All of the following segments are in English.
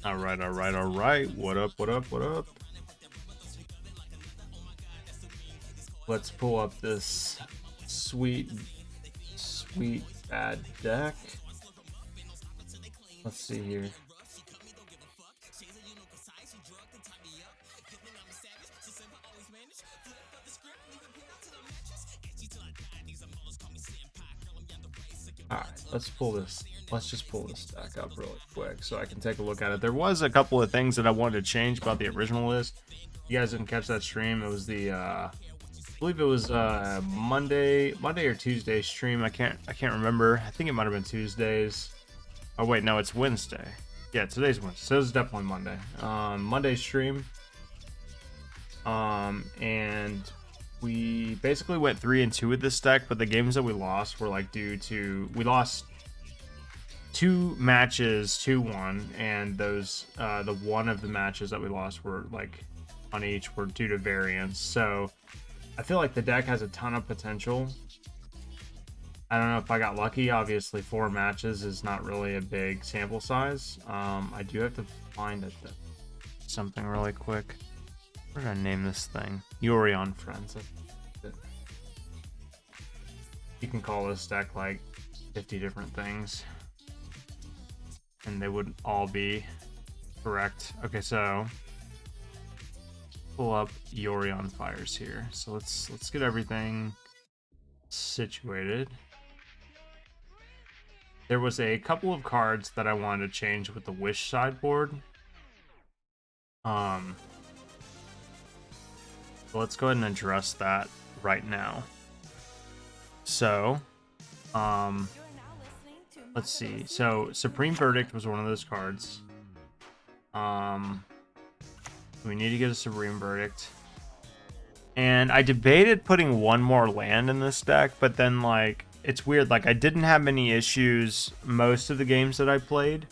All right, all right, all right. What up, what up, what up? Let's pull up this sweet bad deck. Let's see here. All right, let's pull this. Let's just pull this deck up really quick so I can take a look at it. There was a couple of things that I wanted to change about the original list. You guys didn't catch that stream. It was the I believe it was Monday or Tuesday stream. I can't remember. I think it might have been Tuesdays. Oh wait, no, it's Wednesday. Yeah, today's Wednesday. So it's definitely Monday. Monday stream. And we basically went 3-2 with this deck, but the games that we lost were like due to we lost 2 matches 2-1, and those the one of the matches that we lost were like on each were due to variance. So I feel like the deck has a ton of potential. I don't know if I got lucky. Obviously 4 matches is not really a big sample size. I do have to find something really quick. What did I name this thing? Yorion Friends. You can call this deck like 50 different things, and they would all be correct. Okay, so pull up Yorion Fires here. So let's get everything situated. There was a couple of cards that I wanted to change with the Wish sideboard. So let's go ahead and address that right now. So, let's see. So Supreme Verdict was one of those cards. We need to get a Supreme Verdict. And I debated putting one more land in this deck, but then like it's weird. Like I didn't have many issues most of the games that I played.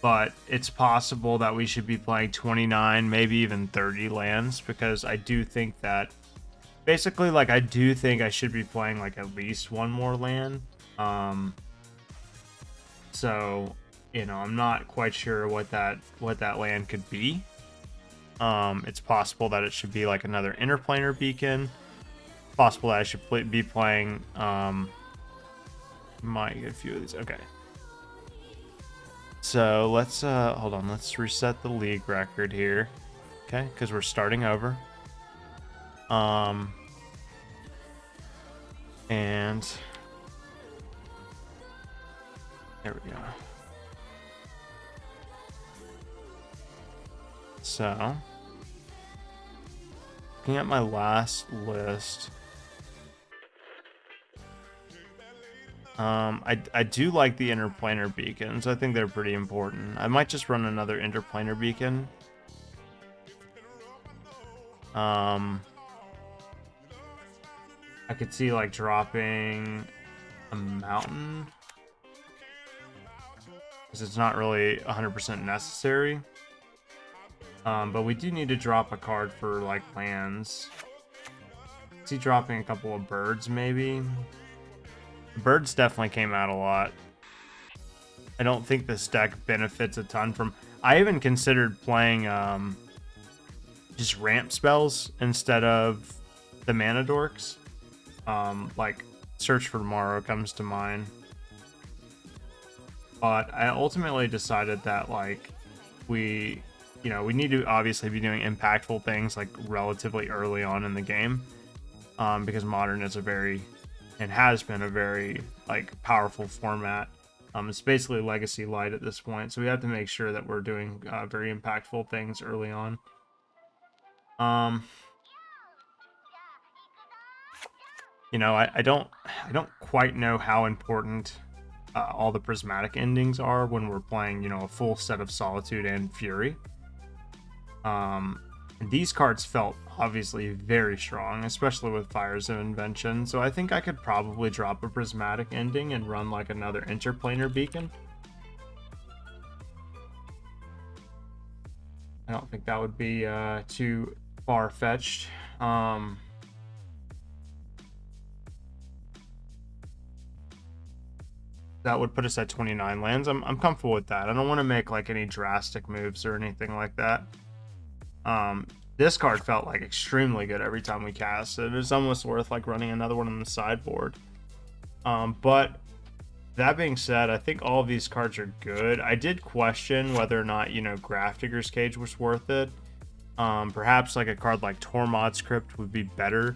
But it's possible that we should be playing 29, maybe even 30 lands, because I do think that basically, like, I do think I should be playing like at least one more land. So, you know, I'm not quite sure what that land could be. It's possible that it should be like another interplanar beacon. Possible that I should be playing might get a few of these. Okay. So let's hold on, let's reset the league record here. Okay, because we're starting over. And there we go. So looking at my last list, I do like the interplanar beacons. I think they're pretty important. I might just run another interplanar beacon. I could see like dropping a mountain, because it's not really 100% necessary. But we do need to drop a card for like lands. See, dropping a couple of birds maybe. Birds definitely came out a lot. I don't think this deck benefits a ton from... I even considered playing just ramp spells instead of the mana dorks. Like Search for Tomorrow comes to mind. But I ultimately decided that like we need to obviously be doing impactful things like relatively early on in the game. Because Modern is a very... and has been a very like powerful format. It's basically Legacy Light at this point, so we have to make sure that we're doing very impactful things early on. You know, I don't quite know how important all the prismatic endings are when we're playing, you know, a full set of Solitude and Fury. And these cards felt obviously very strong, especially with Fires of Invention, so I think I could probably drop a prismatic ending and run like another interplanar beacon. I don't think that would be too far-fetched. That would put us at 29 lands. I'm comfortable with that. I don't want to make like any drastic moves or anything like that. This card felt like extremely good every time we cast it. It was almost worth like running another one on the sideboard. But that being said, I think all of these cards are good. I did question whether or not, you know, Grafdigger's Cage was worth it. Perhaps like a card like Tormod's Crypt would be better,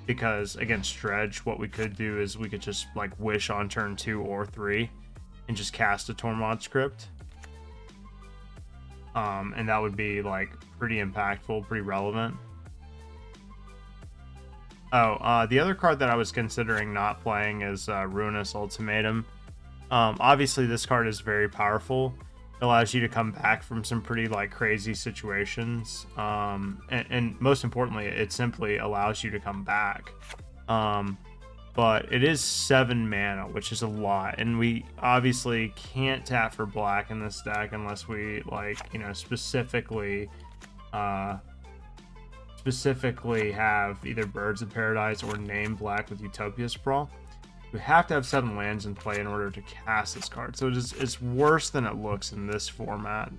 because against Dredge, what we could do is we could just like wish on turn 2 or 3 and just cast a Tormod's Crypt. And that would be like pretty impactful, pretty relevant. Oh, the other card that I was considering not playing is Ruinous Ultimatum. Obviously, this card is very powerful. It allows you to come back from some pretty like crazy situations, and most importantly, it simply allows you to come back. But it is 7 mana, which is a lot, and we obviously can't tap for black in this deck unless we like, you know, specifically have either Birds of Paradise or name black with Utopia Sprawl. We have to have 7 lands in play in order to cast this card, so it's worse than it looks in this format.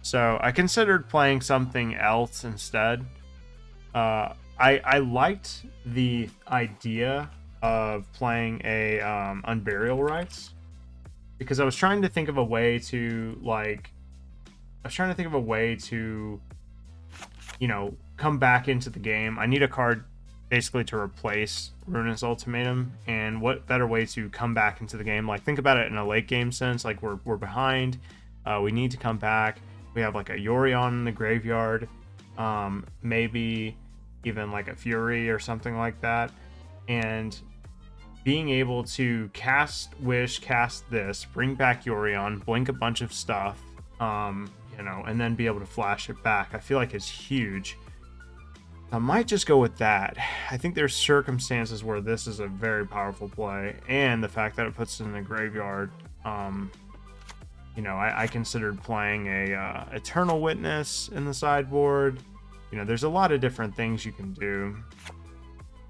So I considered playing something else instead. I liked the idea of playing a Unburial Rites, because I was trying to think of a way to you know, come back into the game. I need a card basically to replace Ruinous Ultimatum, and what better way to come back into the game? Like, think about it in a late game sense. Like, we're behind, we need to come back. We have like a Yorion in the graveyard, maybe even like a Fury or something like that, and being able to cast Wish, cast this, bring back Yorion, blink a bunch of stuff, you know, and then be able to flash it back, I feel like it's huge. I might just go with that. I think there's circumstances where this is a very powerful play, and the fact that it puts it in the graveyard, you know, I considered playing a Eternal Witness in the sideboard. You know, there's a lot of different things you can do.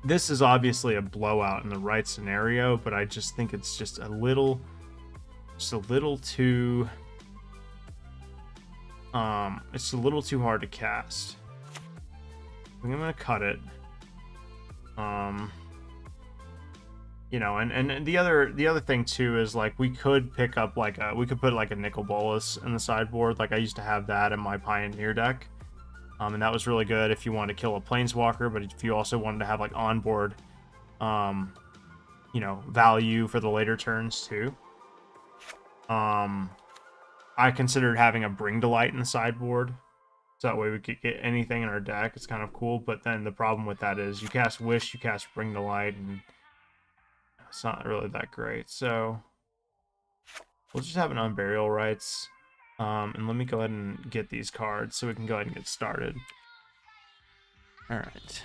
This is obviously a blowout in the right scenario, but I just think it's just a little too it's a little too hard to cast. I think I'm gonna cut it. You know, and the other thing too is like we could pick up like we could put like a Nicol Bolas in the sideboard. Like I used to have that in my Pioneer deck, and that was really good if you wanted to kill a Planeswalker, but if you also wanted to have like onboard, you know, value for the later turns too. I considered having a Bring to Light in the sideboard, so that way we could get anything in our deck. It's kind of cool, but then the problem with that is you cast Wish, you cast Bring to Light, and it's not really that great. So we'll just have an Unburial Rites, and let me go ahead and get these cards so we can go ahead and get started. All right.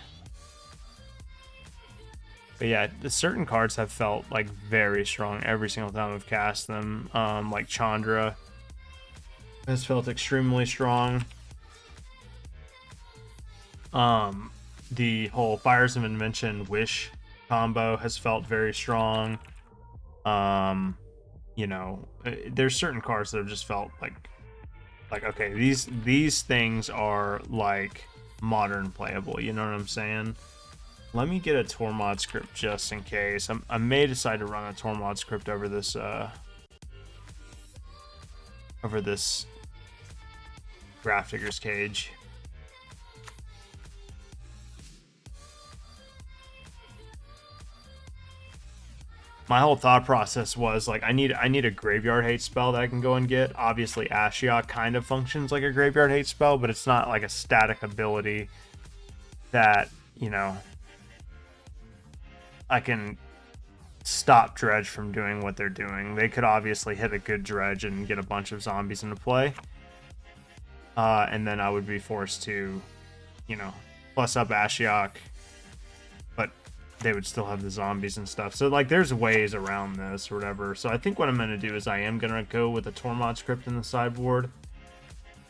But yeah, the certain cards have felt like very strong every single time I've cast them. Like Chandra has felt extremely strong. The whole Fires of Invention Wish combo has felt very strong. You know, there's certain cards that have just felt like okay, these things are like modern playable, you know what I'm saying? Let me get a Tormod's Crypt just in case. I may decide to run a Tormod's Crypt over this Grafdigger's Cage. My whole thought process was like I need a graveyard hate spell that I can go and get. Obviously Ashiok kind of functions like a graveyard hate spell, but it's not like a static ability that, you know, I can stop Dredge from doing what they're doing. They could obviously hit a good Dredge and get a bunch of zombies into play. And then I would be forced to, you know, plus up Ashiok, but they would still have the zombies and stuff. So, like, there's ways around this or whatever. So I think what I'm going to do is I am going to go with a Tormod's Crypt in the sideboard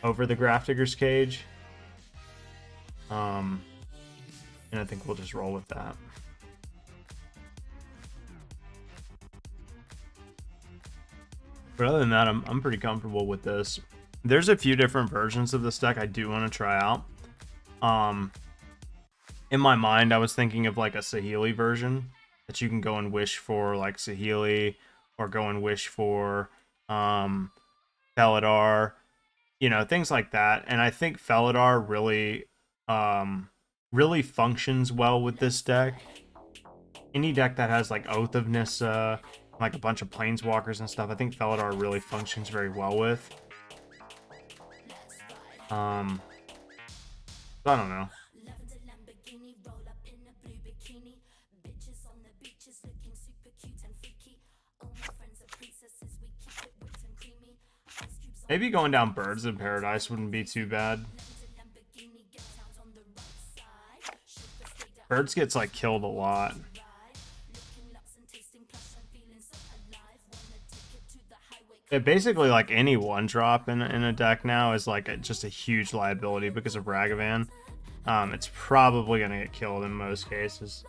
over the Grafdigger's Cage. And I think we'll just roll with that. But other than that, I'm pretty comfortable with this. There's a few different versions of this deck I do want to try out. In my mind, I was thinking of like a Saheeli version that you can go and wish for, like Saheeli, or go and wish for Felidar, you know, things like that. And I think Felidar really functions well with this deck. Any deck that has like Oath of Nissa, like a bunch of planeswalkers and stuff, I think Felidar really functions very well with. I don't know. Maybe going down Birds of Paradise wouldn't be too bad. Birds gets like killed a lot. It basically, like, any one drop in a deck now is like just a huge liability because of Ragavan. It's probably gonna get killed in most cases.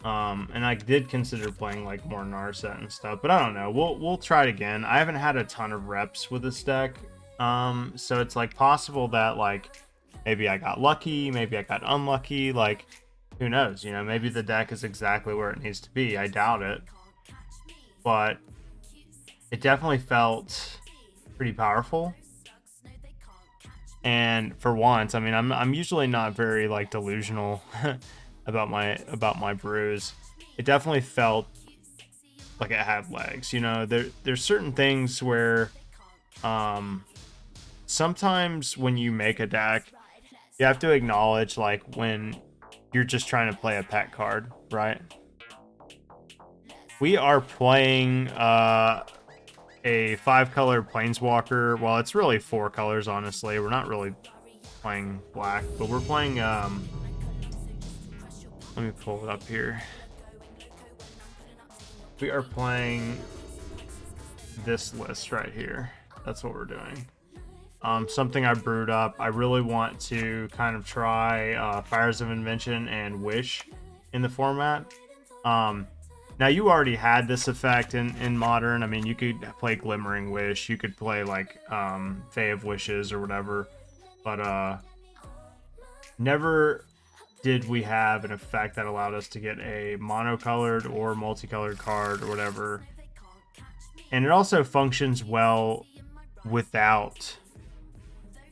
And I did consider playing like more Narset and stuff, but I don't know. We'll try it again. I haven't had a ton of reps with this deck, so it's like possible that like maybe I got lucky, maybe I got unlucky. Like, who knows? You know, maybe the deck is exactly where it needs to be. I doubt it. But it definitely felt pretty powerful. And for once, I mean, I'm usually not very like delusional about my brews. It definitely felt like it had legs. You know, there's certain things where sometimes when you make a deck, you have to acknowledge like when you're just trying to play a pet card, right? We are playing a 5-color planeswalker. Well, it's really 4 colors, honestly. We're not really playing black, but we're playing let me pull it up here. We are playing this list right here. That's what we're doing. Something I brewed up. I really want to kind of try Fires of Invention and Wish in the format. Now, you already had this effect in Modern. I mean, you could play Glimmering Wish. You could play, like, Fae of Wishes or whatever. But, never did we have an effect that allowed us to get a monocolored or multicolored card or whatever. And it also functions well without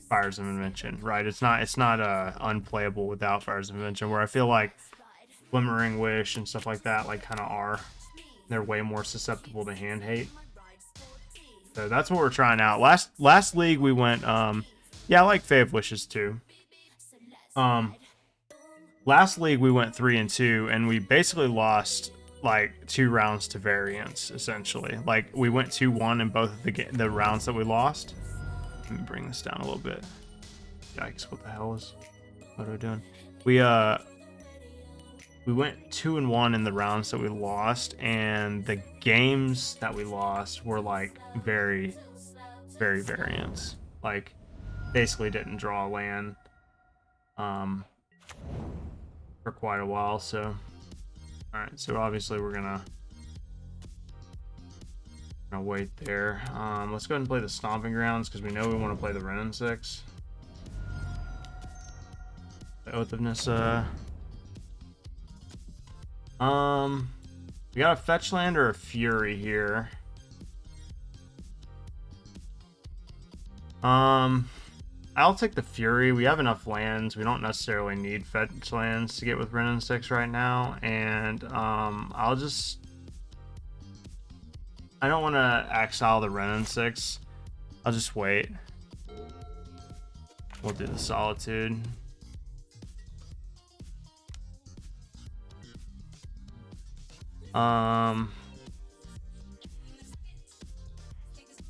Fires of Invention, right? It's not unplayable without Fires of Invention, where I feel like Glimmering Wish and stuff like that, like, kind of are. They're way more susceptible to hand hate. So that's what we're trying out. Last league we went, yeah, I like Fae of Wishes too. Last league we went 3-2, and we basically lost like 2 rounds to variance, essentially. Like, we went 2-1 in both of the rounds that we lost. Let me bring this down a little bit. Yikes! What the hell what are we doing? We went 2-1 in the rounds that we lost, and the games that we lost were like very, very variance. Like, basically didn't draw a land for quite a while. So, all right. So obviously we're gonna wait there. Let's go ahead and play the Stomping Grounds because we know we want to play the Wrenn and 6. The Oath of Nissa. We got a fetch land or a Fury here. I'll take the Fury. We have enough lands. We don't necessarily need fetch lands to get with Wrenn and 6 right now. And I don't want to exile the Wrenn and 6. I'll just wait. We'll do the Solitude.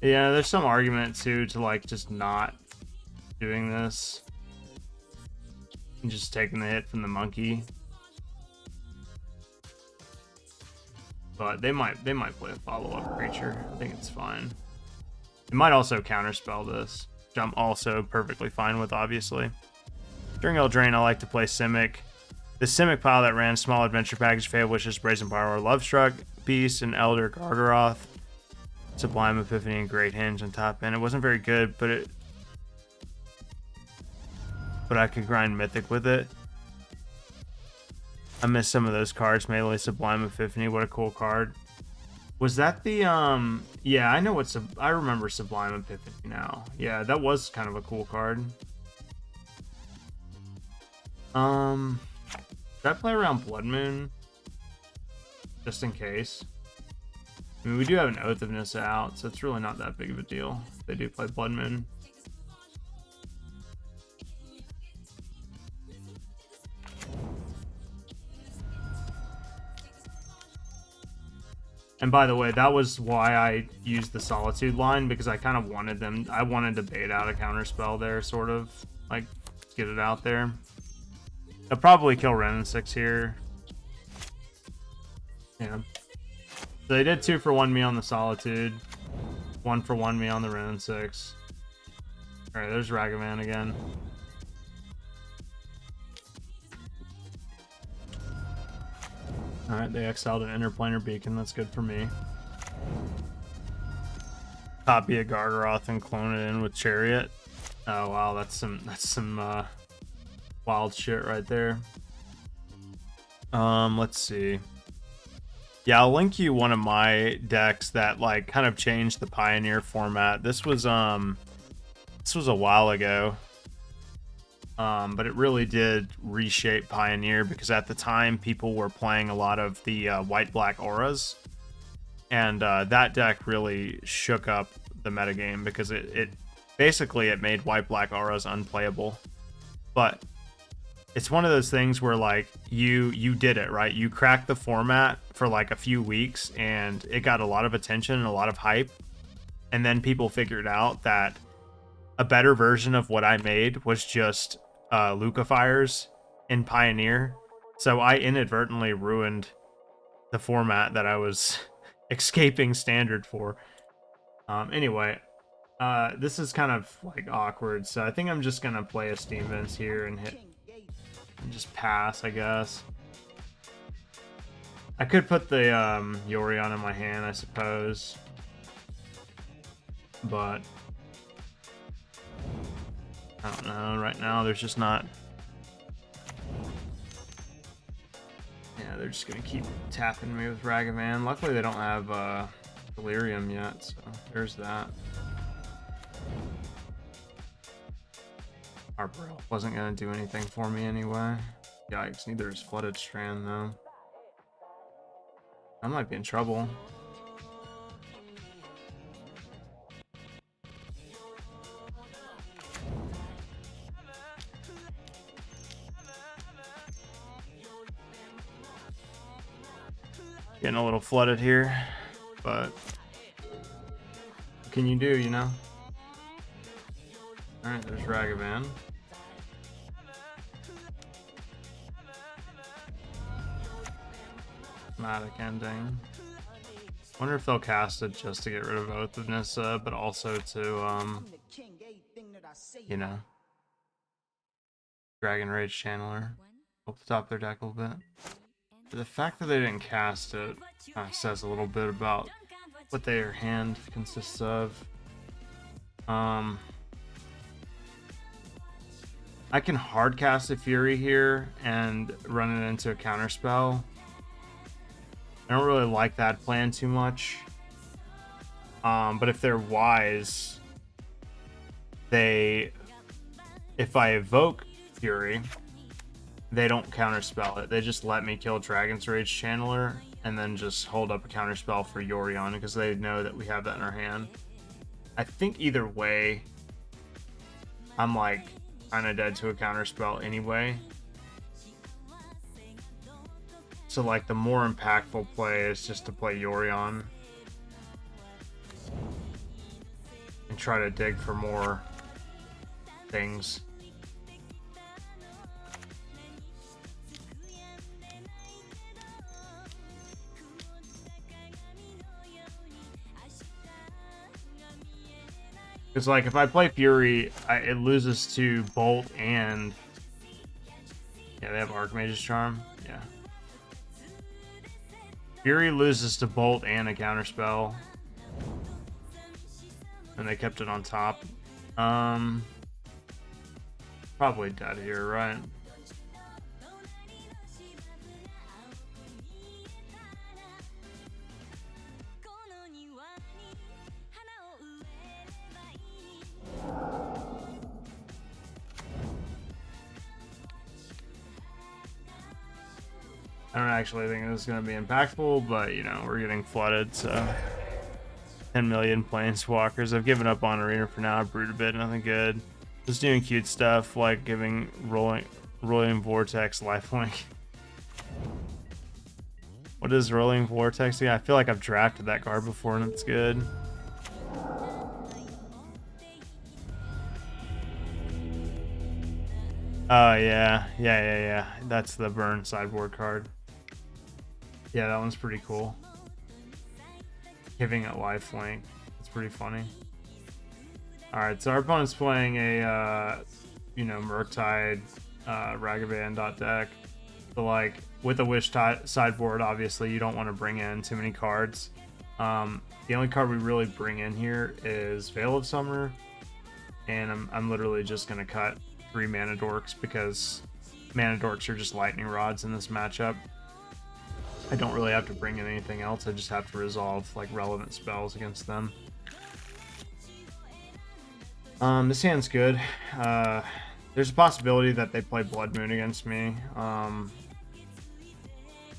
Yeah, there's some argument too to like just not doing this and just taking the hit from the monkey. But they might play a follow-up creature. I think it's fine. It might also counterspell this, which I'm also perfectly fine with, obviously. During Eldraine, I like to play Simic. The Simic pile that ran Small Adventure Package, Fae of Wishes, Brazen Power, or Lovestruck. Beast and Elder Gargaroth, Sublime Epiphany, and Great Hinge on top end. It wasn't very good, but I could grind Mythic with it. I missed some of those cards. Melee Sublime Epiphany, what a cool card. Was that the yeah, I know what I remember Sublime Epiphany now. Yeah, that was kind of a cool card. Should I play around Blood Moon? Just in case. I mean, we do have an Oath of Nissa out, so it's really not that big of a deal if they do play Blood Moon. And by the way, that was why I used the Solitude line, because I kind of wanted them. I wanted to bait out a counterspell there, sort of. Like, get it out there. I'll probably kill Ren and 6 here. Yeah. So they did 2-for-1 me on the Solitude. 1-for-1 me on the Ren and 6. Alright, there's Ragavan again. Alright, they exiled an Interplanar Beacon. That's good for me. Copy a Gargaroth and clone it in with Chariot. Oh wow, that's some wild shit right there. Let's see. Yeah, I'll link you one of my decks that like kind of changed the Pioneer format. This was a while ago. But it really did reshape Pioneer, because at the time people were playing a lot of the white-black auras, and that deck really shook up the metagame, because it basically made white-black auras unplayable. But it's one of those things where like you did it right. You cracked the format for like a few weeks, and it got a lot of attention and a lot of hype, and then people figured out that a better version of what I made was just Lucifiers in Pioneer. So I inadvertently ruined the format that I was escaping Standard for. Anyway, this is kind of like awkward, so I think I'm just gonna play a Steam Vents here and just pass, I guess. I could put the Yorion in my hand, I suppose, but I don't know, right now there's just not... Yeah, they're just gonna keep tapping me with Ragavan. Luckily they don't have Delirium yet, so there's that. Arbor wasn't gonna do anything for me anyway. Yikes, neither is Flooded Strand though. I might be in trouble. Getting a little flooded here, but what can you do, you know? Alright, there's Ragavan. Matic ending. Wonder if they'll cast it just to get rid of Oath of Nissa, but also to, you know, Dragon Rage Channeler. Up the top of their deck a little bit. The fact that they didn't cast it says a little bit about what their hand consists of. I can hard cast a Fury here and run it into a counterspell. I don't really like that plan too much. But if they're wise, if I evoke Fury, they don't counterspell it. They just let me kill Dragon's Rage Channeler and then just hold up a counterspell for Yorion, because they know that we have that in our hand. I think either way, I'm like kind of dead to a counterspell anyway. So like the more impactful play is just to play Yorion and try to dig for more things. Because, like, if I play Fury, it loses to Bolt and... Yeah, they have Archmage's Charm. Yeah. Fury loses to Bolt and a counterspell. And they kept it on top. Probably dead here, right? I don't actually think this is going to be impactful, but, you know, we're getting flooded, so... 10 million planeswalkers. I've given up on Arena for now. I brewed a bit, nothing good. Just doing cute stuff, like giving Rolling Vortex lifelink. What is Rolling Vortex? Yeah, I feel like I've drafted that card before, and it's good. Oh, yeah. That's the burn sideboard card. Yeah, that one's pretty cool. Giving it lifelink. It's pretty funny. Alright, so our opponent's playing a, you know, Murktide, Ragavan deck. So, like, with a Wish sideboard, obviously, you don't want to bring in too many cards. The only card we really bring in here is Veil of Summer. And I'm literally just going to cut 3 Mana Dorks because Mana Dorks are just lightning rods in this matchup. I don't really have to bring in anything else. I just have to resolve like relevant spells against them. This hand's good. There's a possibility that they play Blood Moon against me.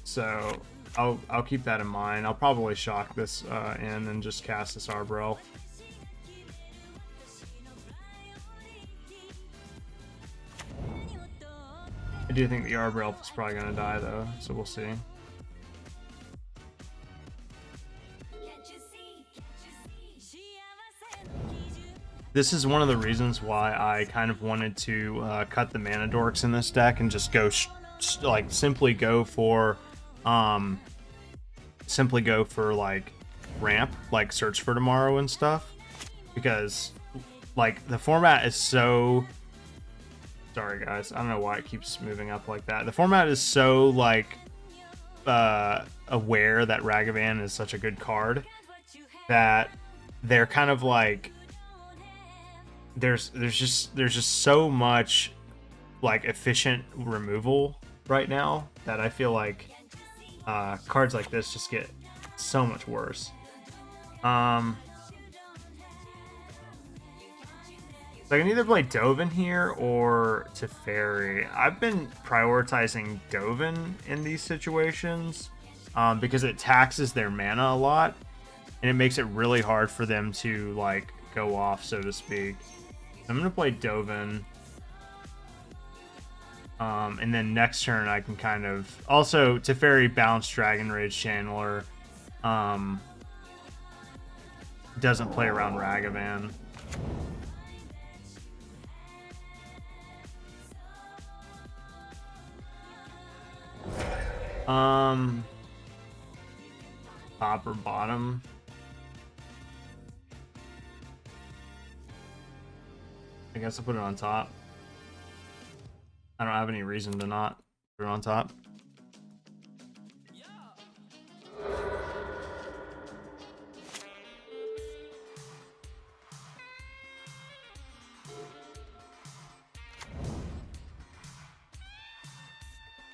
So I'll keep that in mind. I'll probably shock this in and just cast this Arbor Elf. I do think the Arbor Elf is probably going to die though, so we'll see. This is one of the reasons why I kind of wanted to cut the Mana Dorks in this deck and just go simply go for like ramp, like Search for Tomorrow and stuff, because like the format is so, sorry guys, I don't know why it keeps moving up like that. The format is so like aware that Ragavan is such a good card that they're kind of like, there's just so much like efficient removal right now that I feel like cards like this just get so much worse. So I can either play Dovin here or Teferi. I've been prioritizing Dovin in these situations because it taxes their mana a lot and it makes it really hard for them to like go off, so to speak. I'm gonna play Dovin, and then next turn I can kind of also Teferi bounce Dragon Rage Channeler. Doesn't play around Ragavan. Top or bottom? I guess I'll put it on top. I don't have any reason to not put it on top.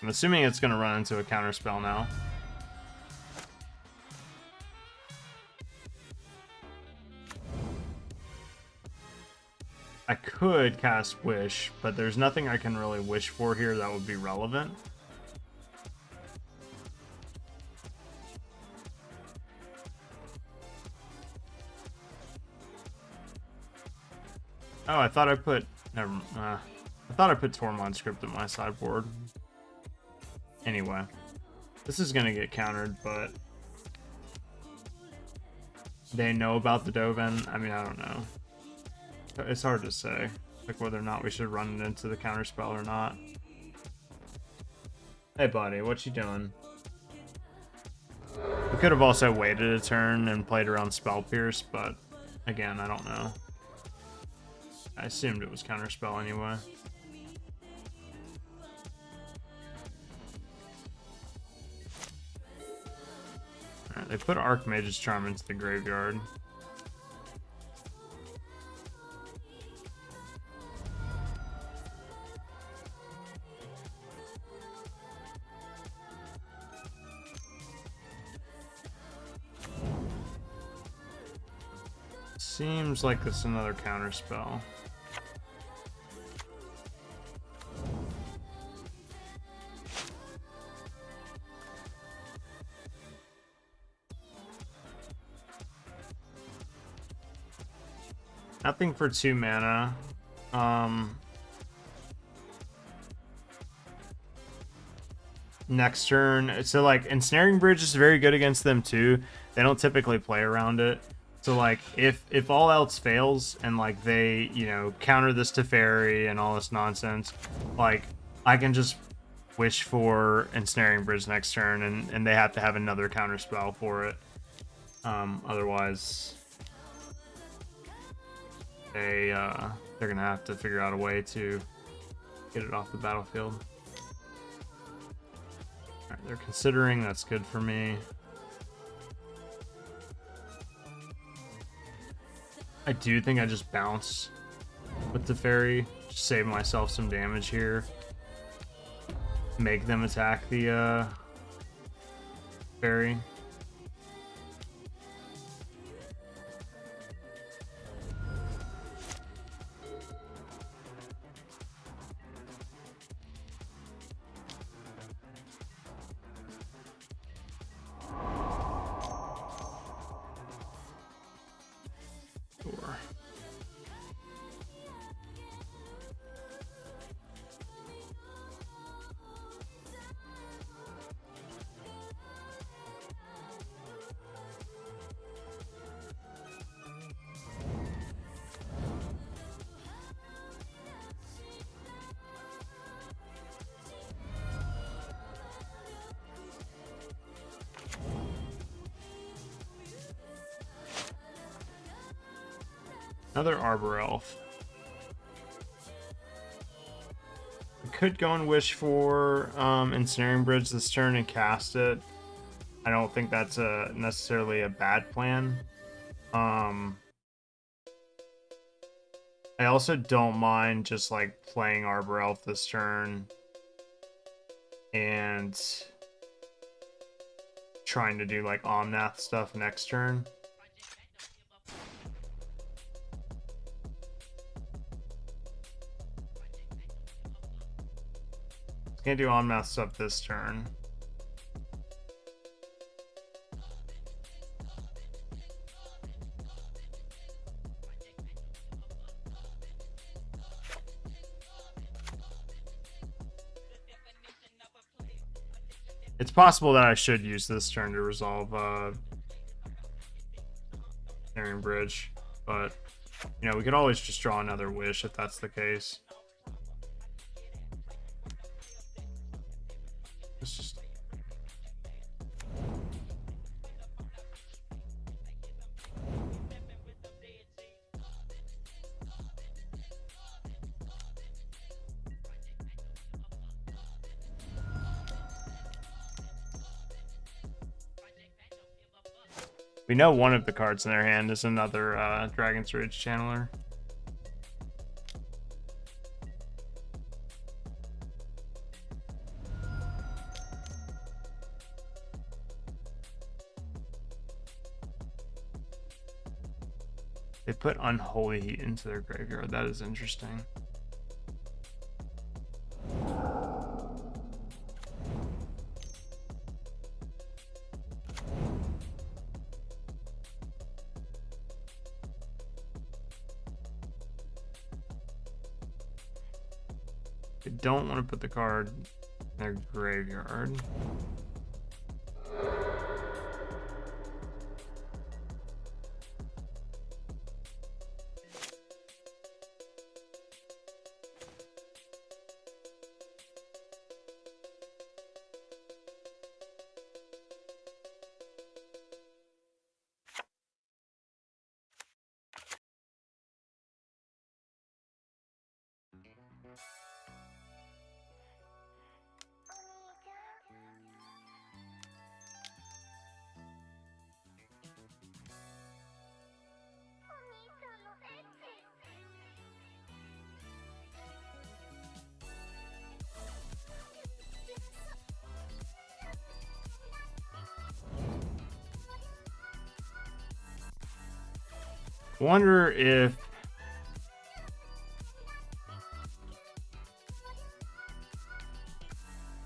I'm assuming it's going to run into a counterspell now. I could cast Wish, but there's nothing I can really wish for here that would be relevant. Oh, I thought I put... I thought I put Tormod script in my sideboard. Anyway, this is going to get countered, but... they know about the Dovin? I mean, I don't know. It's hard to say, like whether or not we should run it into the counterspell or not. Hey buddy, what you doing? We could have also waited a turn and played around Spell Pierce, but again, I don't know. I assumed it was counterspell anyway. They put Archmage's Charm into the graveyard. Seems like it's another counter spell. Nothing for 2 mana. Next turn, so like Ensnaring Bridge is very good against them too. They don't typically play around it. So like if all else fails and like they, you know, counter this Teferi and all this nonsense, like I can just wish for Ensnaring Bridge next turn and they have to have another counter spell for it. Otherwise they're gonna have to figure out a way to get it off the battlefield. All right, they're considering, that's good for me. I do think I just bounce with the fairy, just save myself some damage here. Make them attack the fairy. Sure. Another Arbor Elf. I could go and wish for Ensnaring Bridge this turn and cast it. I don't think that's necessarily a bad plan. I also don't mind just like playing Arbor Elf this turn and trying to do like Omnath stuff next turn. Can't do Omnath stuff this turn. It's possible that I should use this turn to resolve Ensnaring Bridge, but you know, we could always just draw another wish if that's the case. It's just we know one of the cards in their hand is another Dragon's Rage Channeler. They put Unholy Heat into their graveyard. That is interesting. They don't want to put the card in their graveyard. Wonder if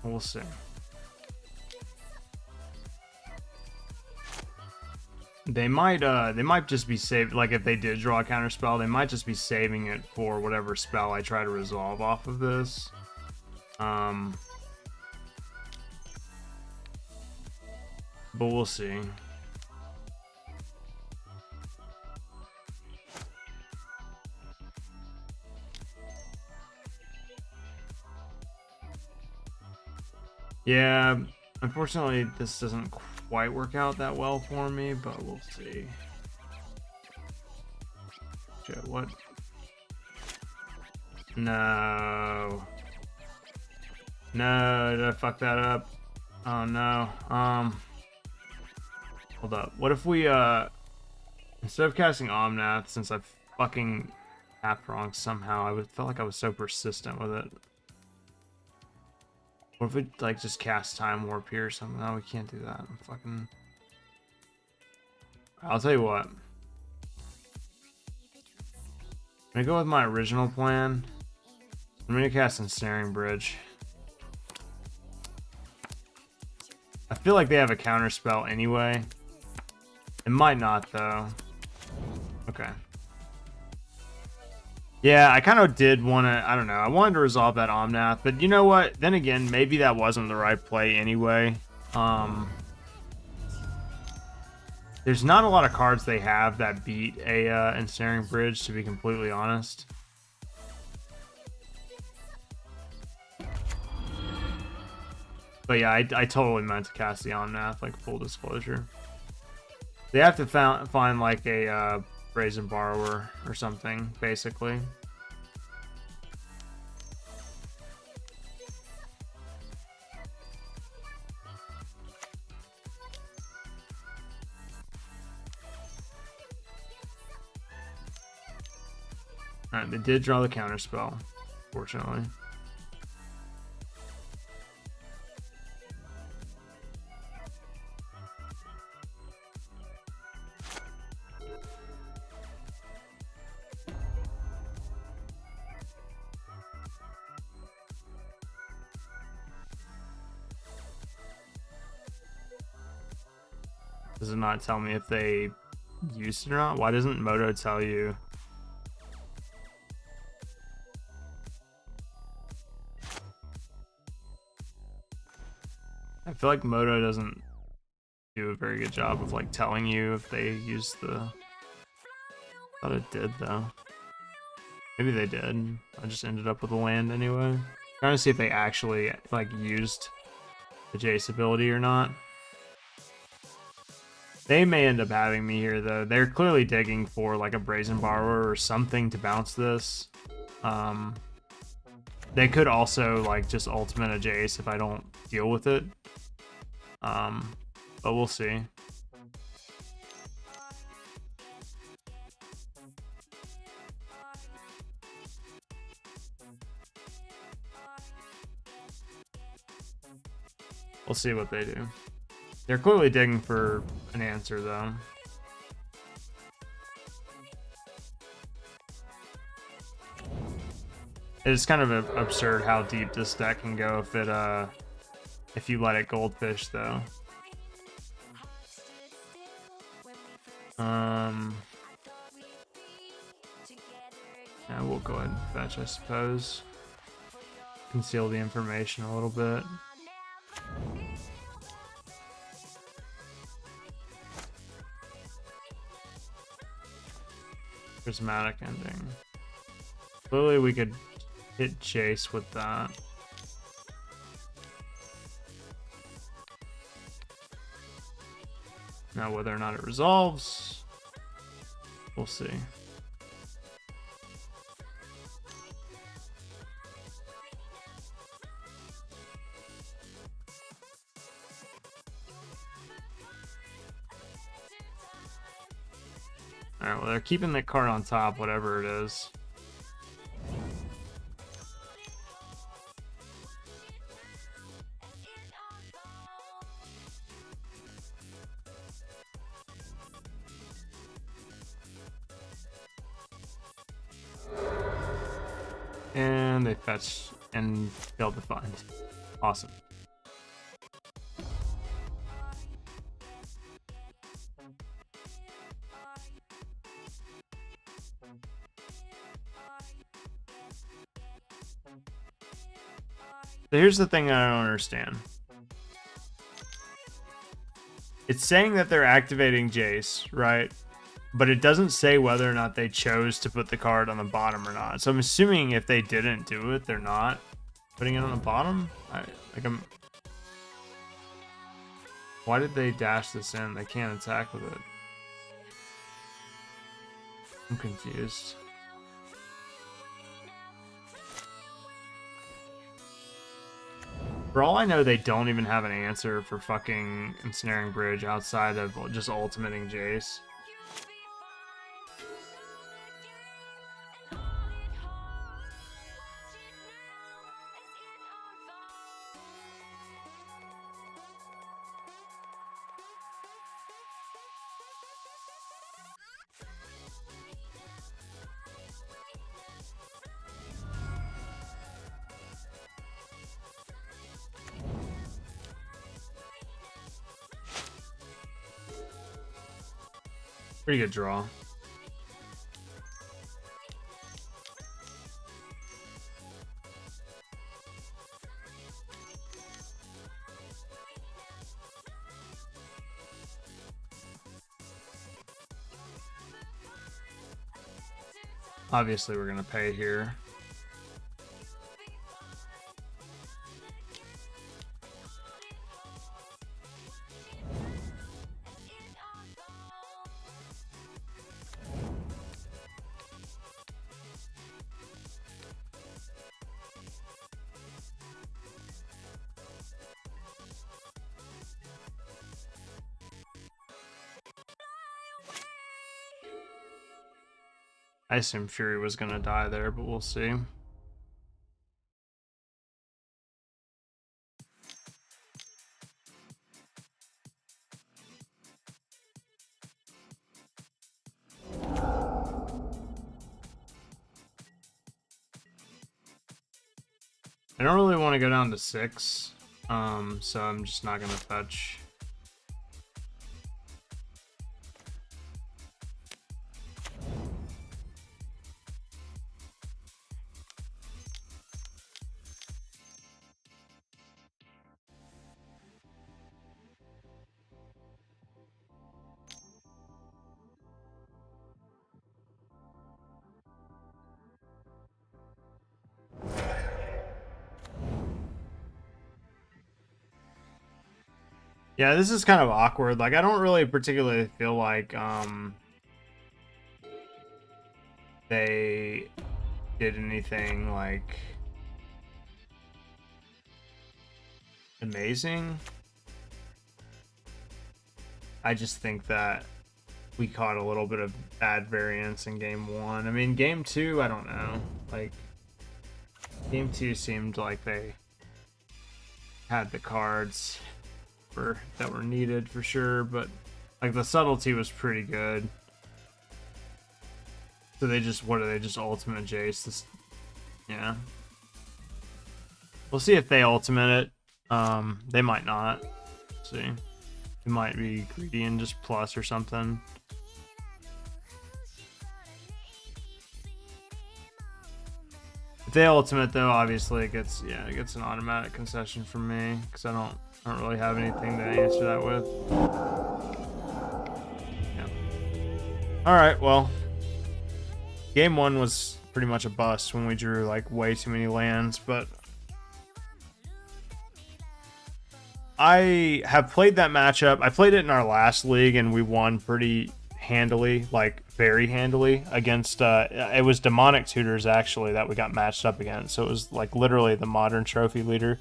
we'll see. They might just be saved, like if they did draw a counter spell, they might just be saving it for whatever spell I try to resolve off of this. But we'll see. Yeah, unfortunately, this doesn't quite work out that well for me, but we'll see. Shit, what? No. No, did I fuck that up? Oh no. Hold up. What if we instead of casting Omnath, since I fucking tapped wrong somehow, felt like I was so persistent with it. What if we like just cast Time Warp here or something? No, we can't do that. I'm fucking. I'll tell you what. I'm gonna go with my original plan. I'm gonna cast Ensnaring Bridge. I feel like they have a counter spell anyway. It might not though. Okay. Yeah, I kind of did want to, I don't know, I wanted to resolve that Omnath, but you know what? Then again, maybe that wasn't the right play anyway. There's not a lot of cards they have that beat a Ensnaring Bridge, to be completely honest. But yeah, I totally meant to cast the Omnath, like full disclosure. They have to find like a Brazen Borrower or something, basically. Alright, they did draw the counter spell, fortunately. Does it not tell me if they used it or not? Why doesn't Moto tell you? I feel like Moto doesn't do a very good job of like telling you if they used the... I thought it did though. Maybe they did. I just ended up with a land anyway. Trying to see if they actually like used the Jace ability or not. They may end up having me here though. They're clearly digging for like a Brazen Borrower or something to bounce this. They could also like just ultimate a Jace if I don't deal with it. But we'll see. We'll see what they do. They're clearly digging for an answer, though. It's kind of absurd how deep this deck can go if you let it goldfish, though. Yeah, we'll go ahead and fetch, I suppose. Conceal the information a little bit. Prismatic Ending. Clearly we could hit Jace with that. Now whether or not it resolves, we'll see. Alright, well they're keeping the card on top, whatever it is. And they fetch and failed to find. Awesome. So here's the thing I don't understand. It's saying that they're activating Jace, right? But it doesn't say whether or not they chose to put the card on the bottom or not. So I'm assuming if they didn't do it, they're not putting it on the bottom. Why did they dash this in? They can't attack with it. I'm confused. For all I know, they don't even have an answer for fucking Ensnaring Bridge outside of just ultimating Jace. Pretty good draw. Obviously, we're gonna pay here. I assumed Fury was gonna die there, but we'll see. I don't really want to go down to 6, so I'm just not gonna fetch. Yeah, this is kind of awkward. Like, I don't really particularly feel like they did anything like amazing. I just think that we caught a little bit of bad variance in game 1. I mean, game 2, I don't know. Like, game 2 seemed like they had the cards that were needed for sure, but like the subtlety was pretty good. So they just, what are they, just ultimate Jace? This, yeah. We'll see if they ultimate it. They might not. Let's see. It might be greedy and just plus or something. If they ultimate though, obviously it gets an automatic concession from me because I don't really have anything to answer that with. Yeah. All right, well, game 1 was pretty much a bust when we drew like way too many lands, but I have played that matchup. I played it in our last league and we won pretty handily, like very handily against it was Demonic Tutors actually that we got matched up against. So it was like literally the modern trophy leader.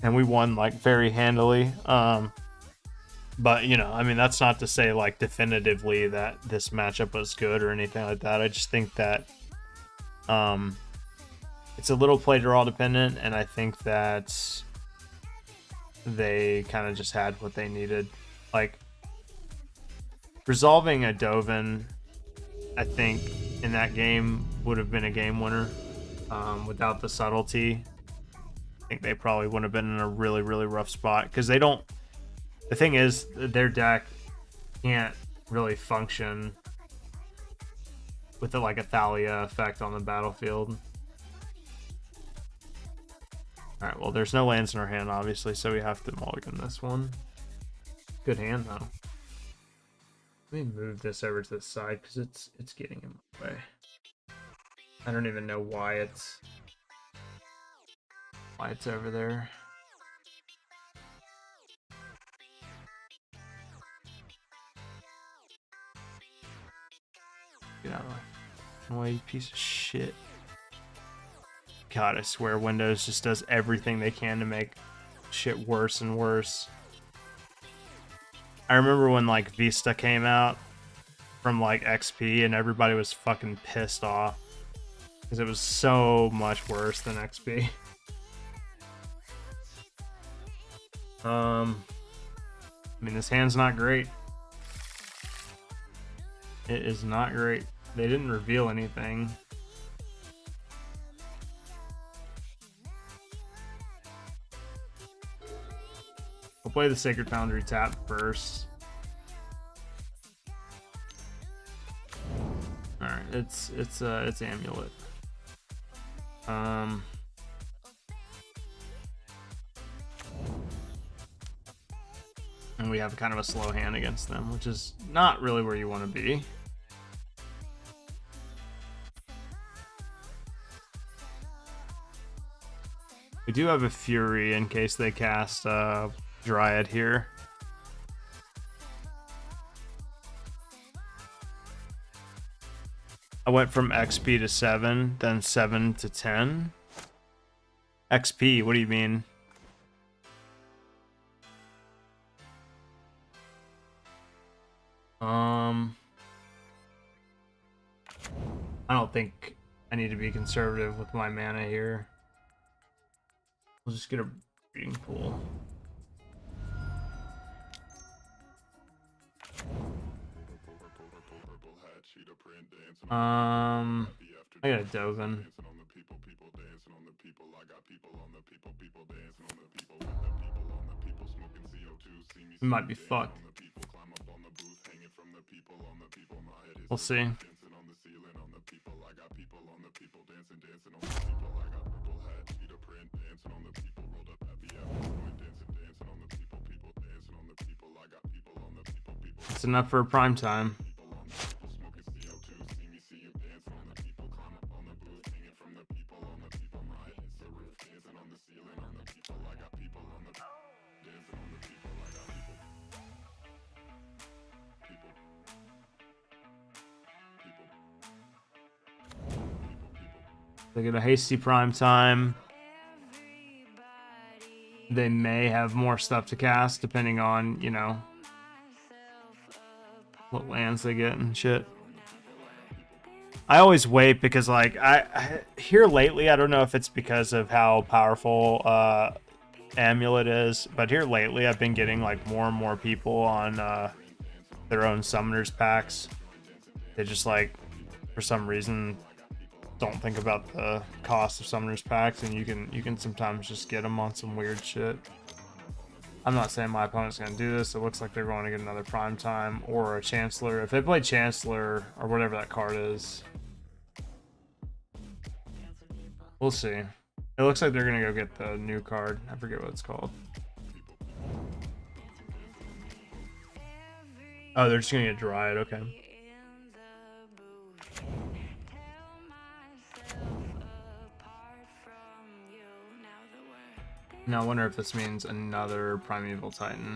And we won like very handily. But you know, I mean, that's not to say like definitively that this matchup was good or anything like that. I just think that it's a little play draw dependent, and I think that they kind of just had what they needed. Like resolving a Dovin, I think in that game would have been a game winner. Without the subtlety, I think they probably would have been in a really, really rough spot because they don't. The thing is, their deck can't really function with like a Thalia effect on the battlefield. Alright, well, there's no lands in our hand, obviously, so we have to mulligan this one. Good hand, though. Let me move this over to the side, because it's getting in my way. I don't even know why it's over there. Get out of my way, you piece of shit. God, I swear Windows just does everything they can to make shit worse and worse. I remember when like Vista came out from like XP and everybody was fucking pissed off because it was so much worse than XP. I mean, this hand's not great. It is not great. They didn't reveal anything. We'll play the Sacred Foundry tap first. Alright, it's Amulet. And we have kind of a slow hand against them, which is not really where you want to be. We do have a Fury in case they cast Dryad here. I went from XP to 7, then 7 to 10. XP, what do you mean? I don't think I need to be conservative with my mana here. We'll just get a breeding pool. I got a Dovin. We might be fucked. We'll see. It's enough for a prime time. They get a hasty prime time. They may have more stuff to cast depending on, you know, what lands they get and shit. I always wait because like I here lately, I don't know if it's because of how powerful Amulet is, but here lately I've been getting like more and more people on their own summoners packs. They just like for some reason don't think about the cost of summoners packs, and you can sometimes just get them on some weird shit. I'm not saying my opponent's gonna do this. It looks like they're going to get another prime time or a Chancellor. If they play Chancellor or whatever that card is, we'll see. It looks like they're gonna go get the new card. I forget what it's called. Oh, they're just gonna get Dryad. Okay. Now I wonder if this means another Primeval Titan.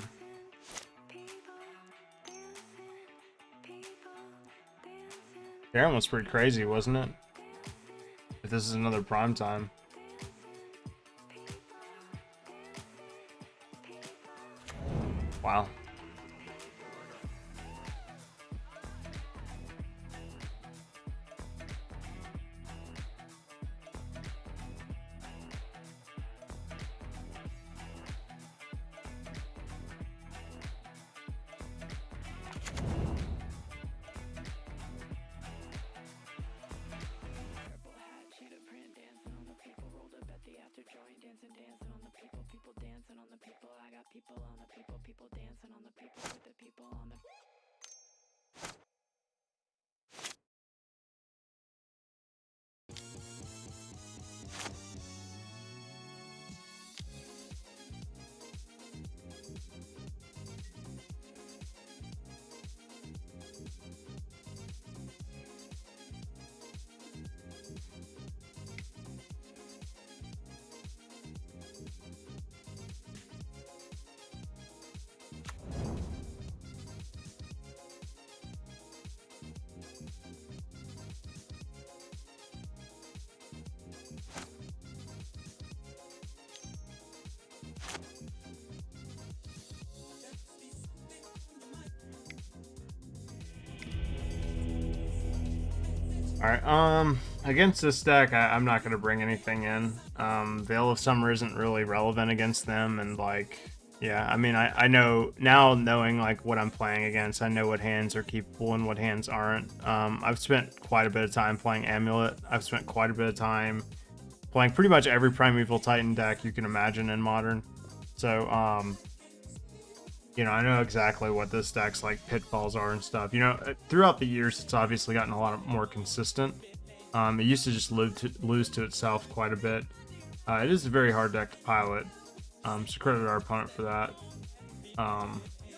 Garen was pretty crazy, wasn't it? If this is another prime time. Wow. Alright, against this deck, I'm not going to bring anything in. Veil of Summer isn't really relevant against them, and, like, yeah, I mean, I know, now knowing, like, what I'm playing against, I know what hands are keepable and what hands aren't. I've spent quite a bit of time playing Amulet. I've spent quite a bit of time playing pretty much every Primeval Titan deck you can imagine in Modern. So, you know, I know exactly what this deck's like pitfalls are and stuff. You know, throughout the years, it's obviously gotten a lot more consistent. It used to just lose to itself quite a bit. It is a very hard deck to pilot, so credit our opponent for that.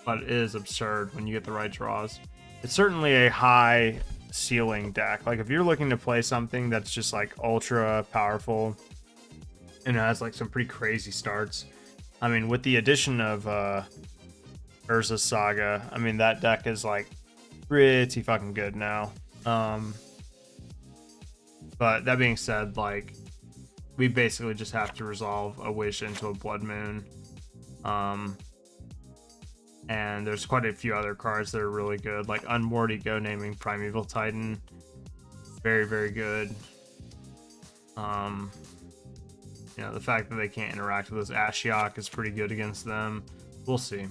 But it is absurd when you get the right draws. It's certainly a high ceiling deck. Like, if you're looking to play something that's just like ultra powerful and it has like some pretty crazy starts, I mean, with the addition of Urza's Saga, I mean, that deck is like pretty fucking good now. But that being said, like, we basically just have to resolve a Wish into a Blood Moon. And there's quite a few other cards that are really good, like Unmoored Ego naming Primeval Titan. Very, very good. You know, the fact that they can't interact with this Ashiok is pretty good against them. We'll see.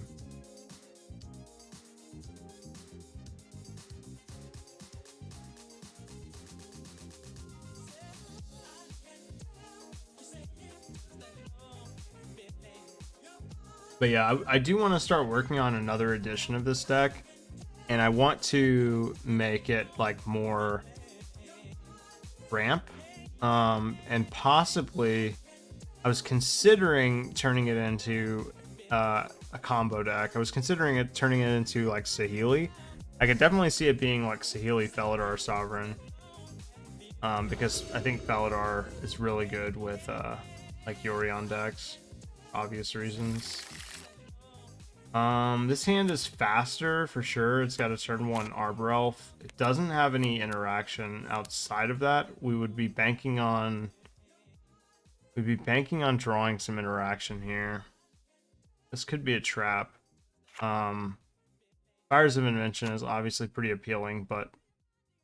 But yeah, I do want to start working on another edition of this deck, and I want to make it like more ramp, and possibly I was considering turning it into a combo deck. I was considering turning it into like Saheeli. I could definitely see it being like Saheeli, Felidar, Sovereign, because I think Felidar is really good with like Yorion decks, obvious reasons. This hand is faster for sure. It's got a turn 1 Arbor Elf. It doesn't have any interaction outside of that. We would be banking on drawing some interaction here. This could be a trap. Fires of Invention is obviously pretty appealing, but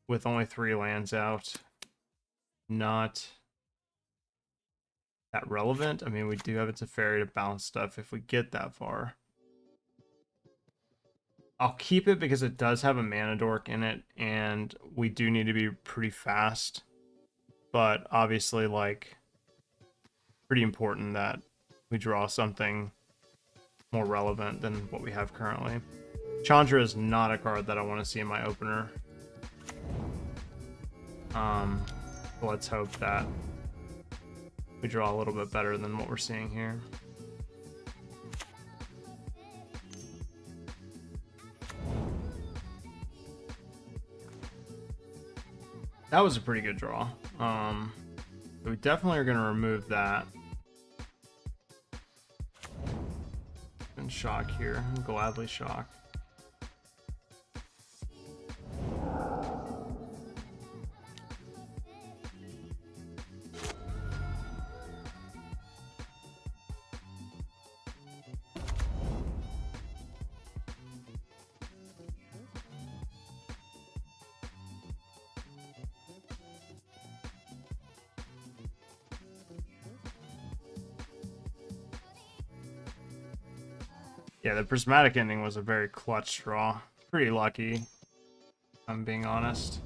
with only 3 lands out, not that relevant. I mean, we do have a Teferi to bounce stuff if we get that far. I'll keep it because it does have a mana dork in it, and we do need to be pretty fast. But obviously, like, pretty important that we draw something more relevant than what we have currently. Chandra is not a card that I want to see in my opener. Let's hope that we draw a little bit better than what we're seeing here. That was a pretty good draw. We definitely are going to remove that. And shock here. I'll gladly shock. Yeah, the prismatic ending was a very clutch draw. Pretty lucky, if I'm being honest.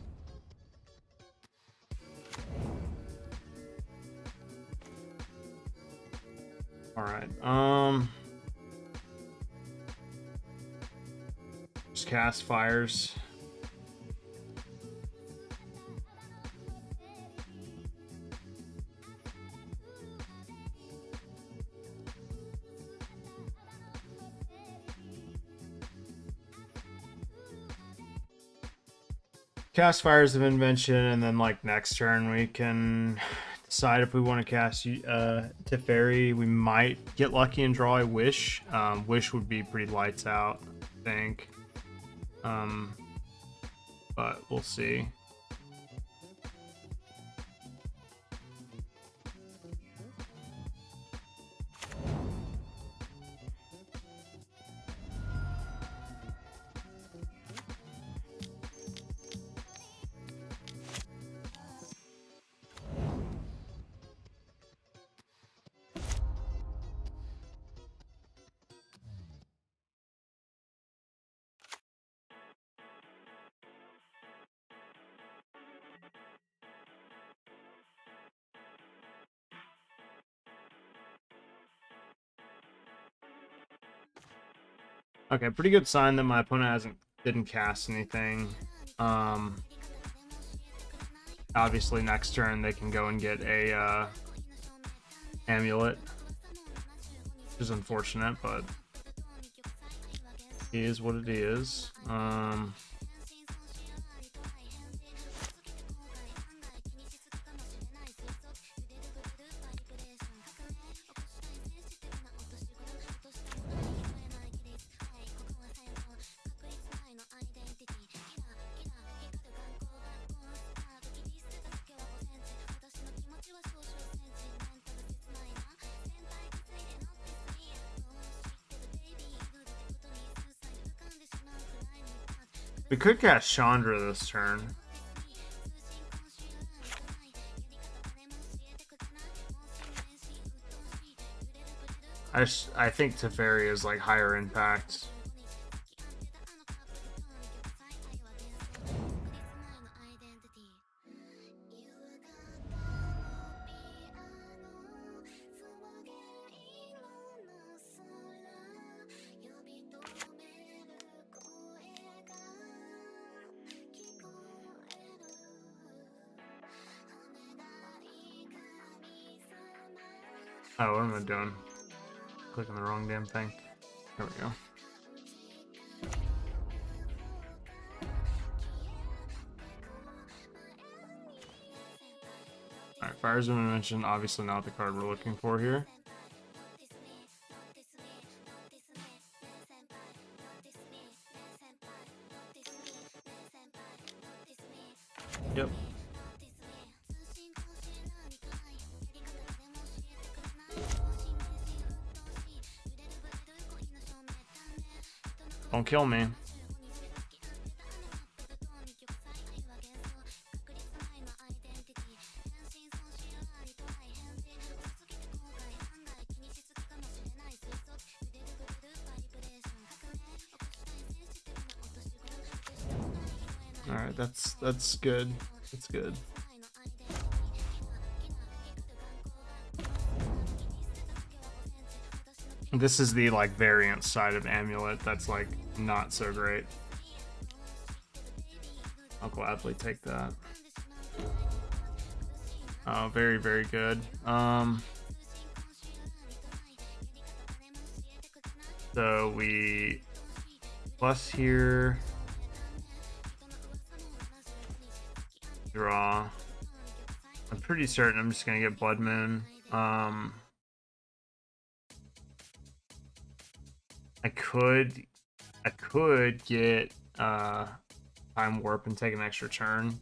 Alright, cast fires. Cast fires of invention, and then like next turn we can decide if we want to cast Teferi. We might get lucky and draw a Wish. Wish would be pretty lights out, I think. But we'll see. Okay, pretty good sign that my opponent didn't cast anything. Obviously next turn they can go and get a amulet, which is unfortunate, but it is what it is. We could cast Chandra this turn. I think Teferi is like higher impact. Oh, what am I doing? Clicking the wrong damn thing. There we go. Alright, Fires of Invention, obviously not the card we're looking for here. Yep. Don't kill me. Alright, that's good. That's good. This is the like variant side of Amulet that's like not so great. I'll gladly take that. Oh, very, very good. So we plus here. Draw. I'm pretty certain I'm just gonna get Blood Moon. I could get Time Warp and take an extra turn.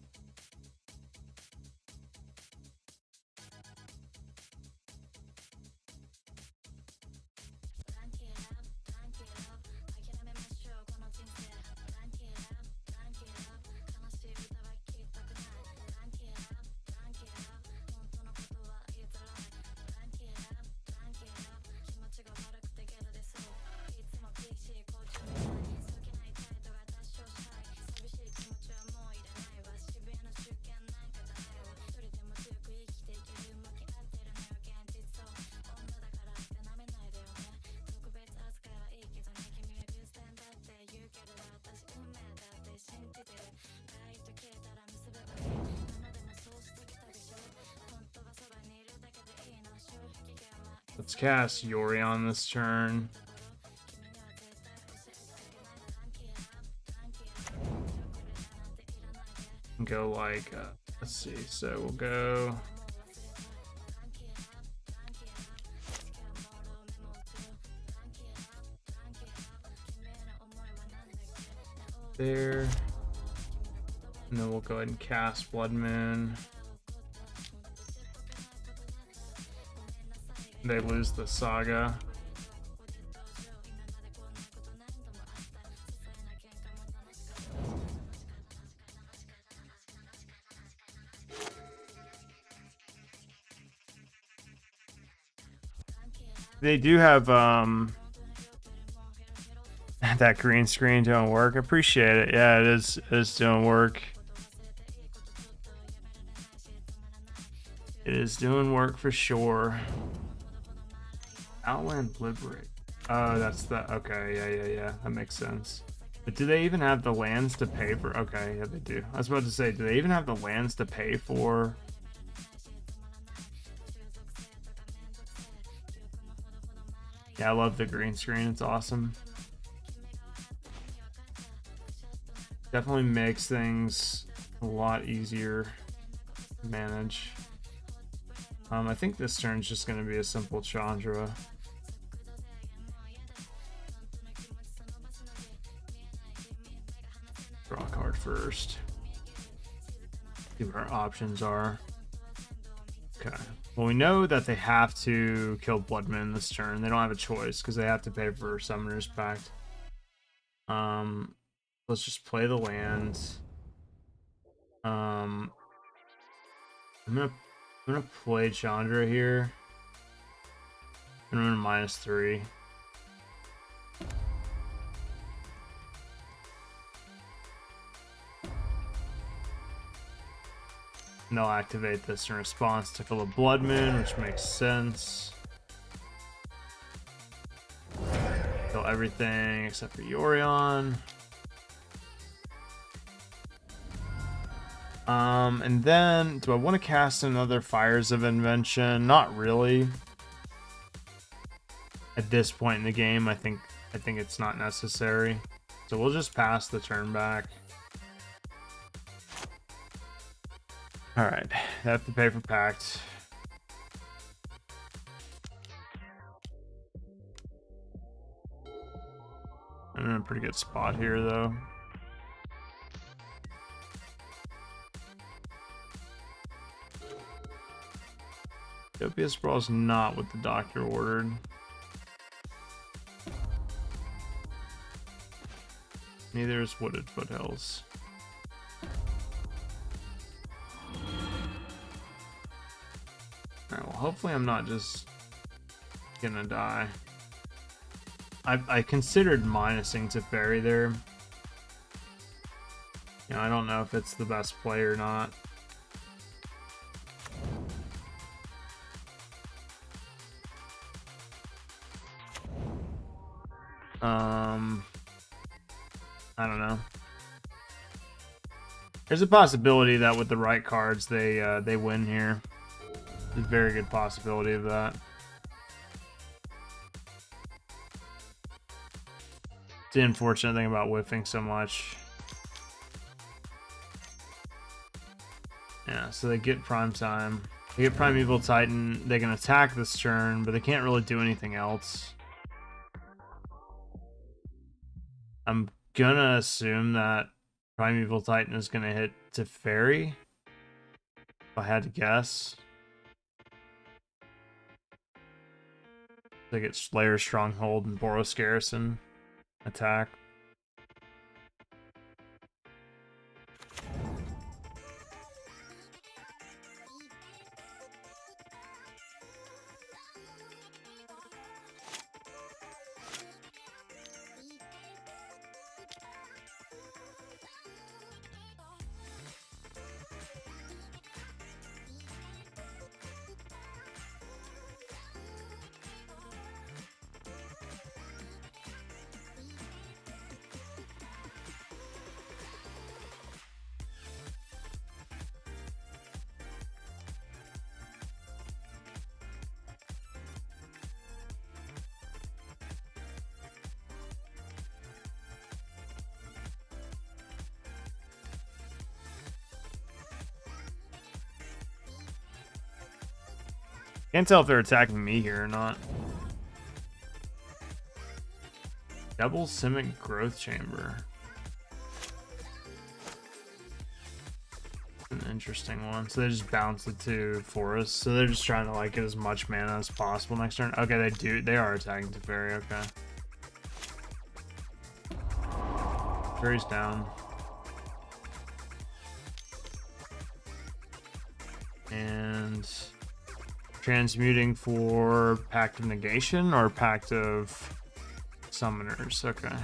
Let's cast Yori on this turn. Go like, let's see, so we'll go there, and then we'll go ahead and cast Blood Moon. They lose the Saga. They do have that green screen doing work. Appreciate it. Yeah, it is doing work. It is doing work for sure. Outland Liberate. Oh, that's the okay, yeah. That makes sense. But do they even have the lands to pay for? Okay, yeah, they do. I was about to say, do they even have the lands to pay for? Yeah, I love the green screen. It's awesome. Definitely makes things a lot easier to manage. I think this turn's just going to be a simple Chandra. Draw a card first. See what our options are. Okay. Well, we know that they have to kill Blood Moon this turn. They don't have a choice because they have to pay for Summoner's Pact. Let's just play the land. I'm gonna play Chandra here. And I'm gonna -3. And they'll activate this in response to kill a Blood Moon, which makes sense. Kill everything except for Yorion. And then, do I want to cast another Fires of Invention? Not really. At this point in the game, I think it's not necessary. So we'll just pass the turn back. All right, they have to pay for Pact. I'm in a pretty good spot here, though. Copious Brawl is not what the doctor ordered. Neither is Wooded Foothills. Alright, well, hopefully I'm not just gonna die. I considered minusing to Fairy there. You know, I don't know if it's the best play or not. I don't know. There's a possibility that with the right cards they win here. There's a very good possibility of that. It's the unfortunate thing about whiffing so much. Yeah, so they get Prime Time. They get Primeval Titan. They can attack this turn, but they can't really do anything else. I'm gonna assume that Primeval Titan is gonna hit to Fairy. If I had to guess. They get Slayer Stronghold and Boros Garrison attack. Can't tell if they're attacking me here or not. Double Simic Growth Chamber. An interesting one. So they just bounce it to Forest. So they're just trying to like get as much mana as possible next turn. Okay, they do. They are attacking Teferi. Okay. Teferi's down. And transmuting for Pact of Negation or Pact of Summoners. Okay.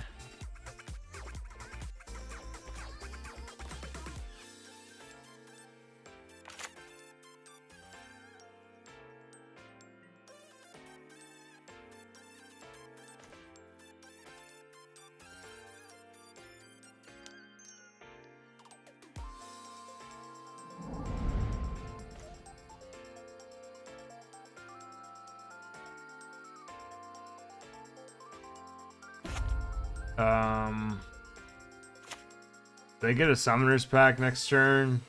They get a Summoner's Pack next turn.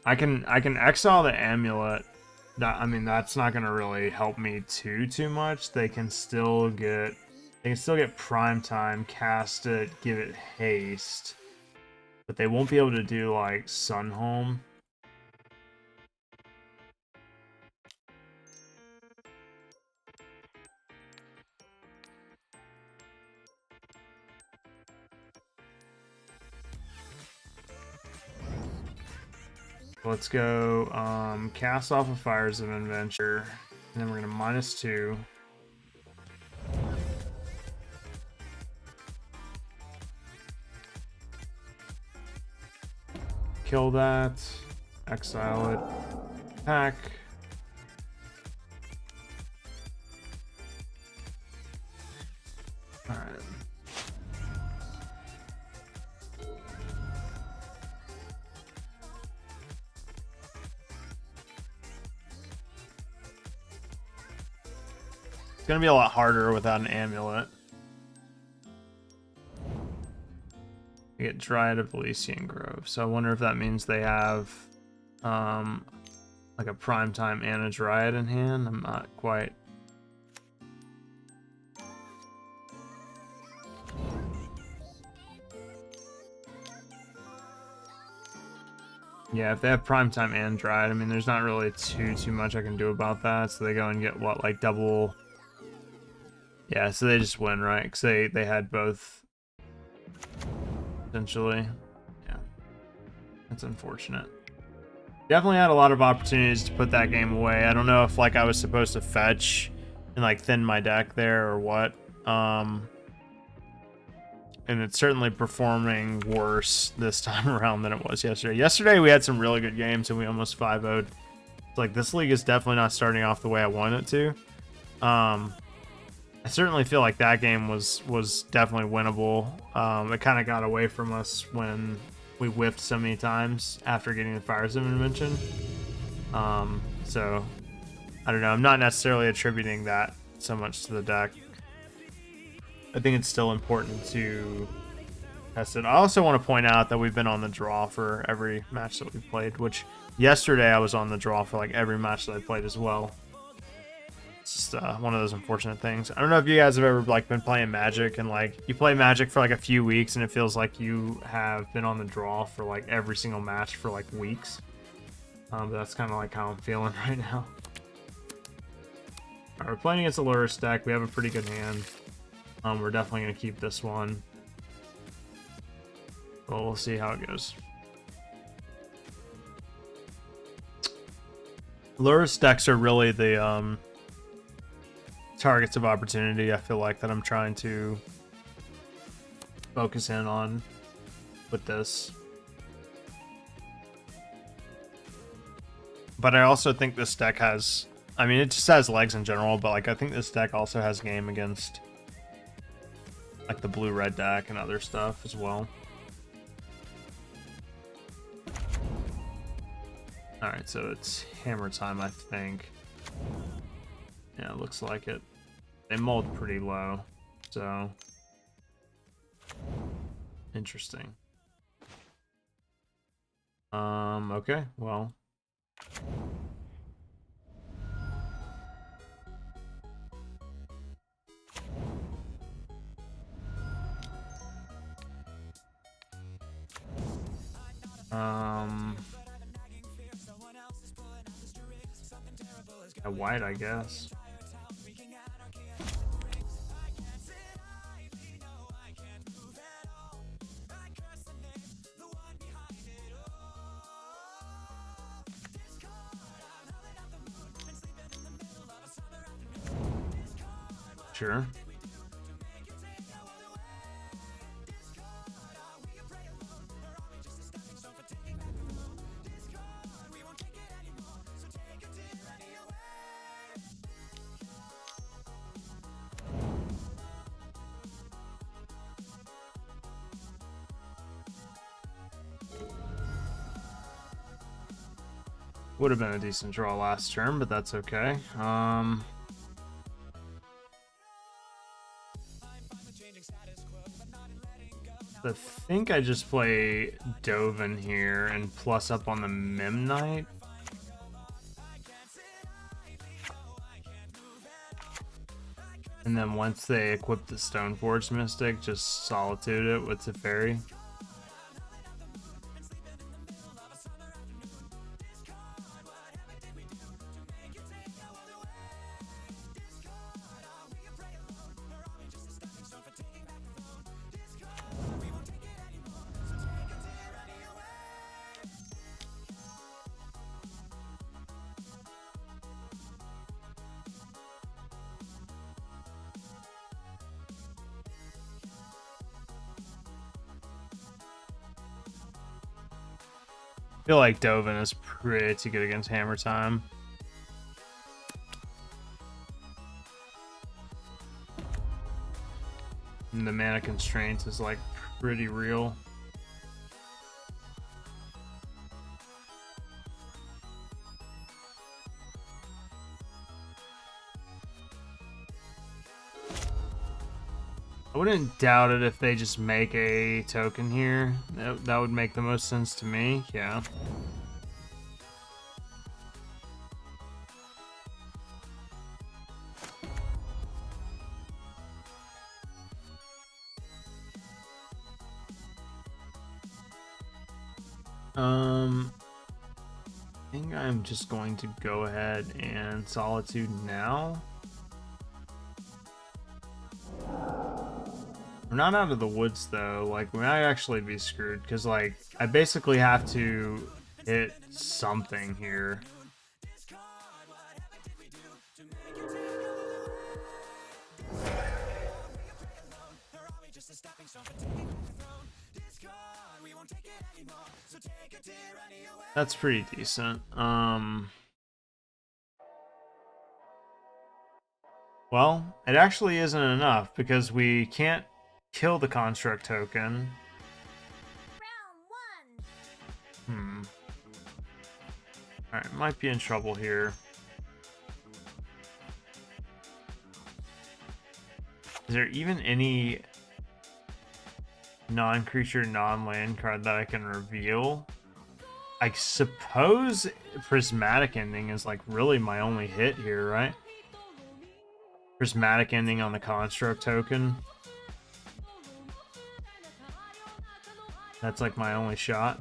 I can exile the Amulet. That, I mean, that's not gonna really help me too much. They can still get Prime Time, cast it, give it haste, but they won't be able to do like Sunhome. Let's go cast off of Fires of Adventure, and then we're gonna -2. Kill that, exile it, attack. Alright. It's gonna be a lot harder without an amulet. You get Dryad of Elysian Grove, so I wonder if that means they have like a Primetime and a Dryad in hand. I'm not quite. Yeah, if they have Primetime and Dryad, I mean, there's not really too much I can do about that. So they go and get what, like double. Yeah, so they just win, right? Because they had both, essentially. Yeah, that's unfortunate. Definitely had a lot of opportunities to put that game away. I don't know if like I was supposed to fetch and like thin my deck there or what. And it's certainly performing worse this time around than it was yesterday. Yesterday we had some really good games and we almost 5-0'd. It's like this league is definitely not starting off the way I want it to. I certainly feel like that game was definitely winnable. It kind of got away from us when we whiffed so many times after getting the Fire Sim Invention. So I don't know. I'm not necessarily attributing that so much to the deck. I think it's still important to test it. I also want to point out that we've been on the draw for every match that we've played, which yesterday I was on the draw for like every match that I played as well. It's just one of those unfortunate things. I don't know if you guys have ever like been playing Magic and like you play Magic for like a few weeks and it feels like you have been on the draw for like every single match for like weeks. But that's kind of like how I'm feeling right now. Alright, we're playing against a Lurrus deck. We have a pretty good hand. We're definitely going to keep this one. Well, we'll see how it goes. Lurrus decks are really the targets of opportunity, I feel like, that I'm trying to focus in on with this. But I also think this deck has, I mean, it just has legs in general, but like I think this deck also has game against like the blue-red deck and other stuff as well. Alright, so it's hammer time, I think. Yeah, it looks like it. They mulled pretty low, so interesting. Okay, well, A white, I guess. Sure. Would have been a decent draw last turn, but that's okay. I think I just play Dovin here and plus up on the Memnite. And then once they equip the Stoneforge Mystic, just Solitude it with Teferi. I feel like Dovin is pretty good against Hammer Time. And the mana constraint is like pretty real. I wouldn't doubt it if they just make a token here. That would make the most sense to me, yeah. I think I'm just going to go ahead and Solitude now. We're not out of the woods though, like we might actually be screwed because like I basically have to hit something here. That's pretty decent. Well, it actually isn't enough because we can't kill the construct token. Alright, might be in trouble here. Is there even any non-creature, non-land card that I can reveal? I suppose Prismatic Ending is like really my only hit here, right? Prismatic Ending on the construct token. That's like my only shot.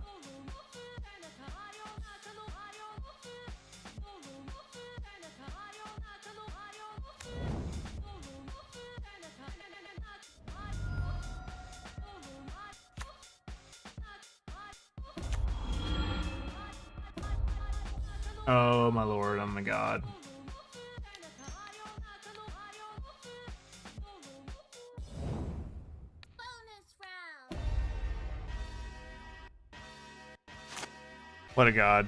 Oh my lord, oh my god. What a god.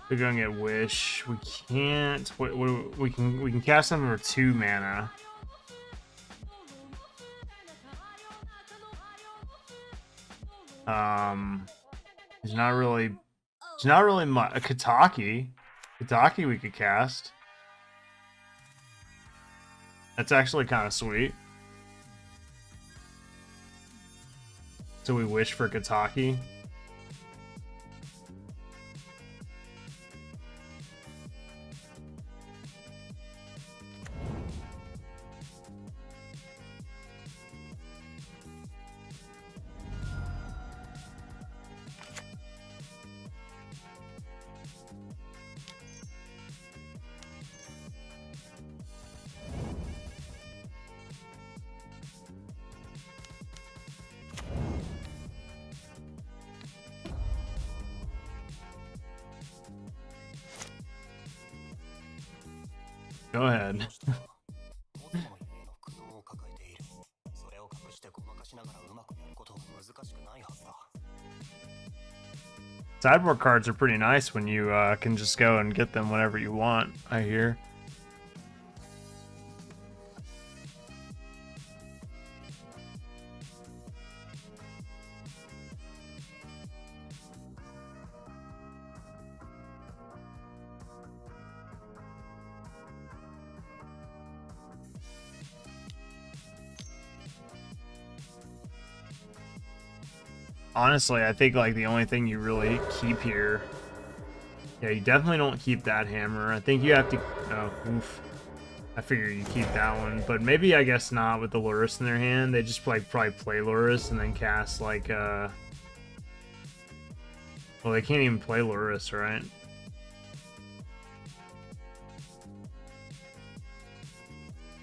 We're gonna get Wish. We can't. We can cast them for 2 mana. He's not really much. A Kataki we could cast. That's actually kind of sweet. So we wish for Kataki. Go ahead. Sideboard cards are pretty nice when you can just go and get them whenever you want, I hear. Honestly, I think like the only thing you really keep here, yeah, you definitely don't keep that hammer. I think you have to. Oh, oof. I figure you keep that one, but maybe I guess not with the Lurrus in their hand. They just like probably play Lurrus and then cast like well, they can't even play Lurrus, right?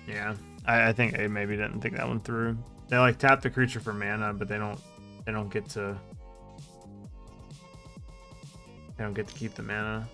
Yeah, I think they maybe didn't think that one through. They like tap the creature for mana, but they don't get to keep the mana.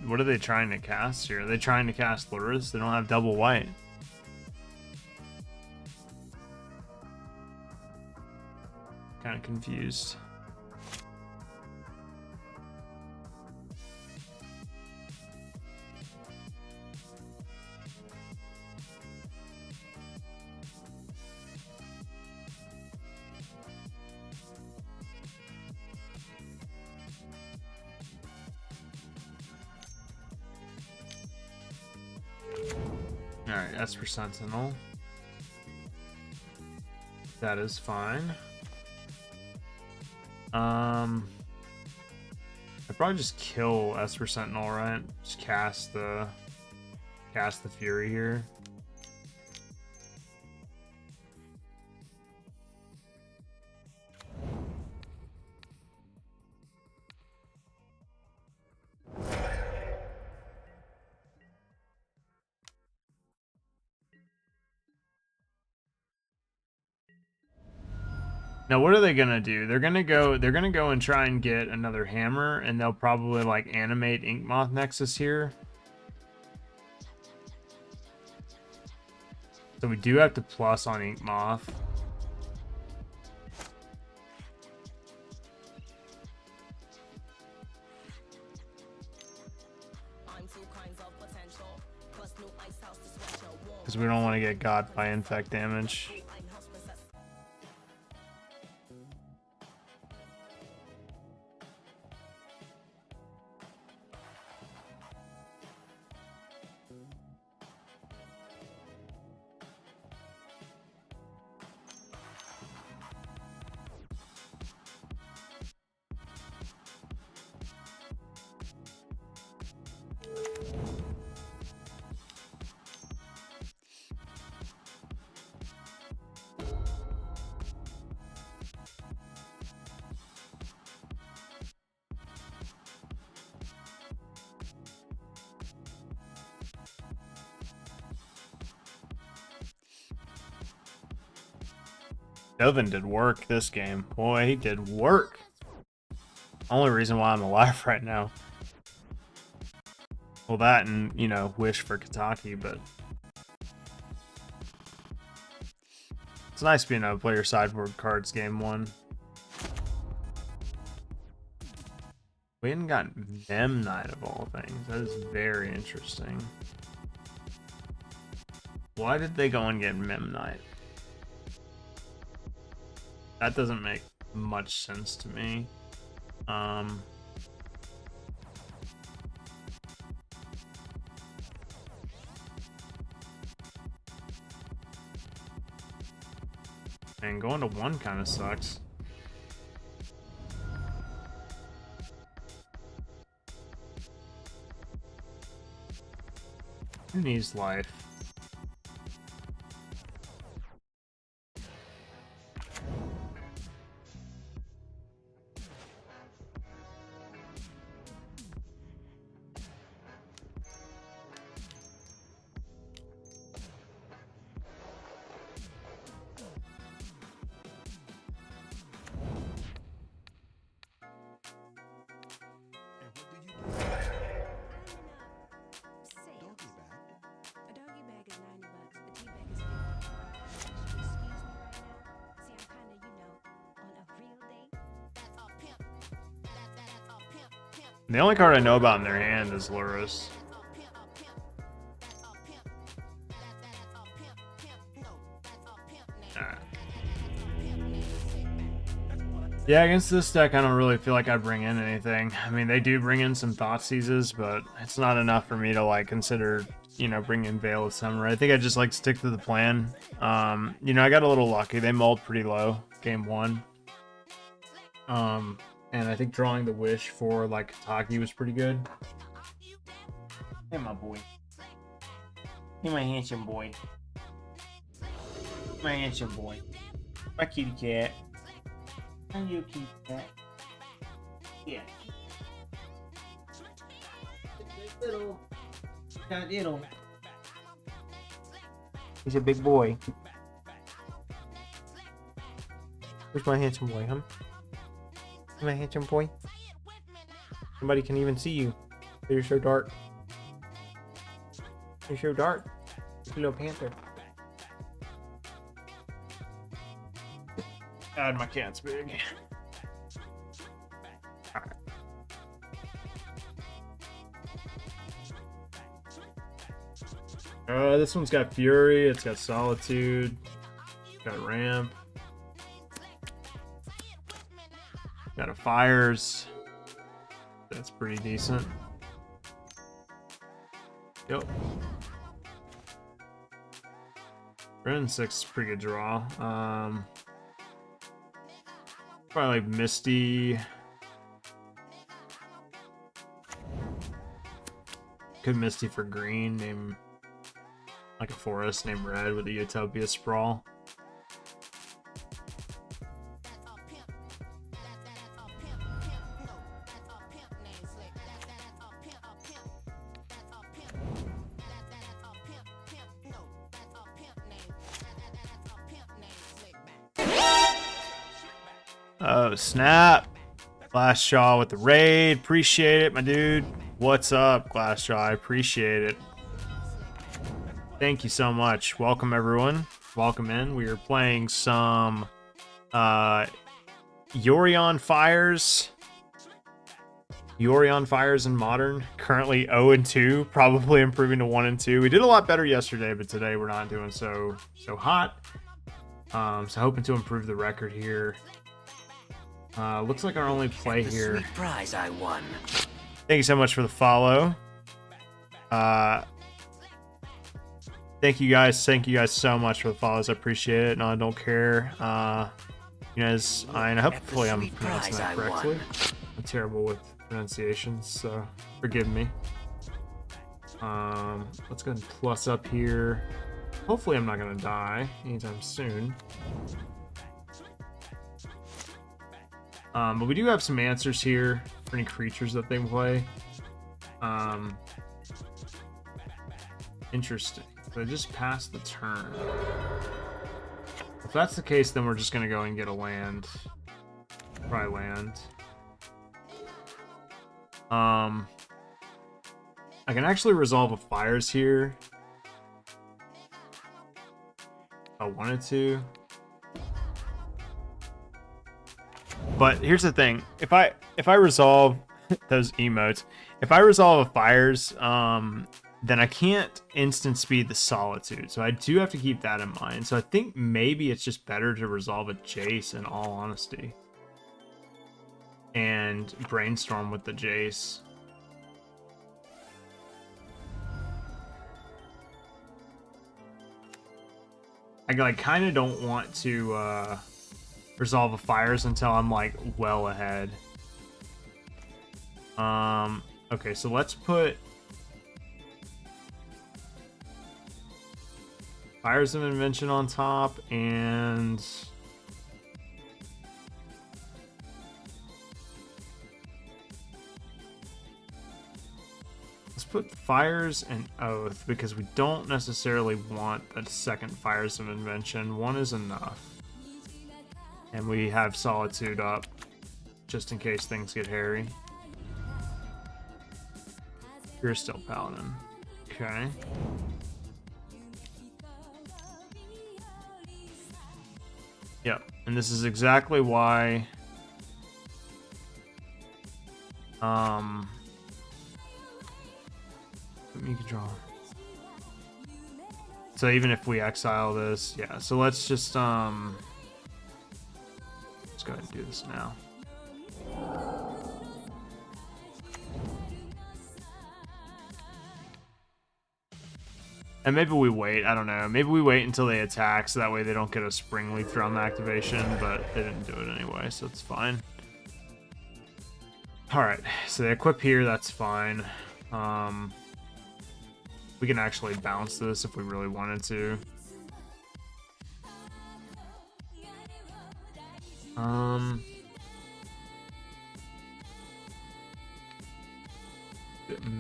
What are they trying to cast here? Are they trying to cast Lurrus? They don't have double white. Kind of confused. Alright, that's for Sentinel. That is fine. I'd probably just kill Esper Sentinel, right? Just cast the Fury here. Now, what are they gonna do? They're gonna go and try and get another hammer, and they'll probably like animate Inkmoth Nexus here. So we do have to plus on Inkmoth. Because we don't want to get got by infect damage. Dovin did work this game. Boy, he did work. Only reason why I'm alive right now. Well, that and, you know, Wish for Kataki, but it's nice being able to play your sideboard cards game 1. We hadn't got Mem Knight of all things. That is very interesting. Why did they go and get Mem Knight? That doesn't make much sense to me. And going to 1 kind of sucks. Who needs life? The only card I know about in their hand is Lurrus. Yeah, against this deck, I don't really feel like I bring in anything. I mean, they do bring in some Thoughtseizes, but it's not enough for me to, like, consider, you know, bringing in Veil of Summer. I think I just, like, stick to the plan. You know, I got a little lucky. They mulled pretty low game 1. And I think drawing the Wish for, like, Kataki was pretty good. Hey, my boy. Hey, my handsome boy. My handsome boy. My kitty cat. How you kitty cat? Yeah. Little. Not little. He's a big boy. Where's my handsome boy, huh? My handsome boy. Nobody can even see you. You're so dark. You're so dark. You're a little panther. God, my cat's big. Alright. This one's got Fury. It's got Solitude. It's got Ramp. Got a Fires. That's pretty decent. Yep. Ren 6 is a pretty good draw. Probably like Misty. Could Misty for green, name like a forest named Red with a Utopia Sprawl. Oh, snap. Glassjaw with the raid. Appreciate it, my dude. What's up, Glassjaw? I appreciate it. Thank you so much. Welcome, everyone. Welcome in. We are playing some Yorion Fires. Yorion Fires in Modern. Currently 0-2. Probably improving to 1-2. We did a lot better yesterday, but today we're not doing so hot. So hoping to improve the record here. Looks like our only play here. Sweet prize I won. Thank you so much for the follow. Thank you guys so much for the follows. I appreciate it. No, I don't care. You guys, I hopefully I'm pronouncing that correctly. I'm terrible with pronunciations, so forgive me. Let's go ahead and plus up here. Hopefully I'm not gonna die anytime soon. But we do have some answers here for any creatures that they play. Interesting. So they just passed the turn. If that's the case, then we're just going to go and get a land. Probably land. I I can actually resolve a fires here. If I wanted to. But here's the thing. If I resolve those emotes, if I resolve a fires, then I can't instant speed the solitude. So I do have to keep that in mind. So I think maybe it's just better to resolve a Jace in all honesty. And brainstorm with the Jace. I like kind of don't want to resolve a fires until I'm like well ahead. Okay, so let's put Fires of Invention on top, and let's put Fires and Oath, because we don't necessarily want the second Fires of Invention. One is enough. And we have Solitude up, just in case things get hairy. You're still Paladin. Okay. Yep, and this is exactly why you can draw. So even if we exile this, yeah, so let's just let's go ahead and do this now. And maybe we wait, I don't know. Maybe we wait until they attack so that way they don't get a Spring Leaf Drum activation, but they didn't do it anyway, so it's fine. Alright, so they equip here, that's fine. We can actually bounce this if we really wanted to.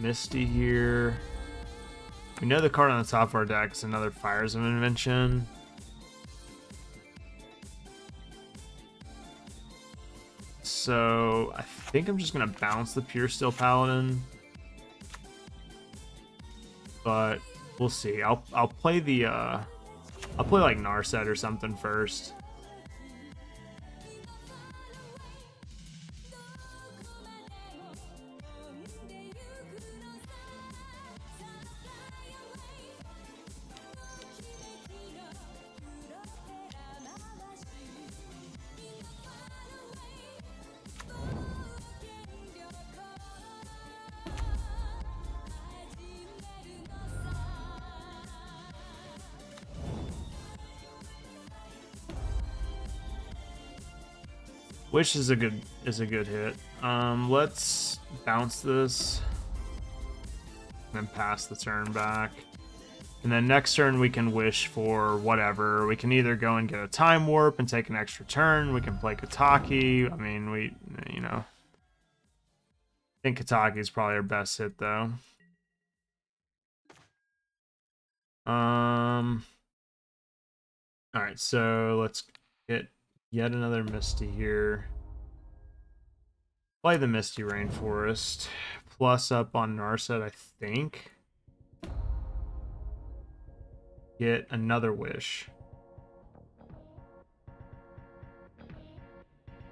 Misty here. We know the card on the top of our deck is another Fires of Invention. So I think I'm just gonna bounce the Pure Steel Paladin, but we'll see. I'll play the I'll play like Narset or something first. Wish is a good hit. Let's bounce this and then pass the turn back. And then next turn we can wish for whatever. We can either go and get a Time Warp and take an extra turn. We can play Kataki. I mean, you know. I think Kataki is probably our best hit though. Alright, so let's get yet another Misty here. Play the Misty Rainforest. Plus up on Narset, I think. Get another wish.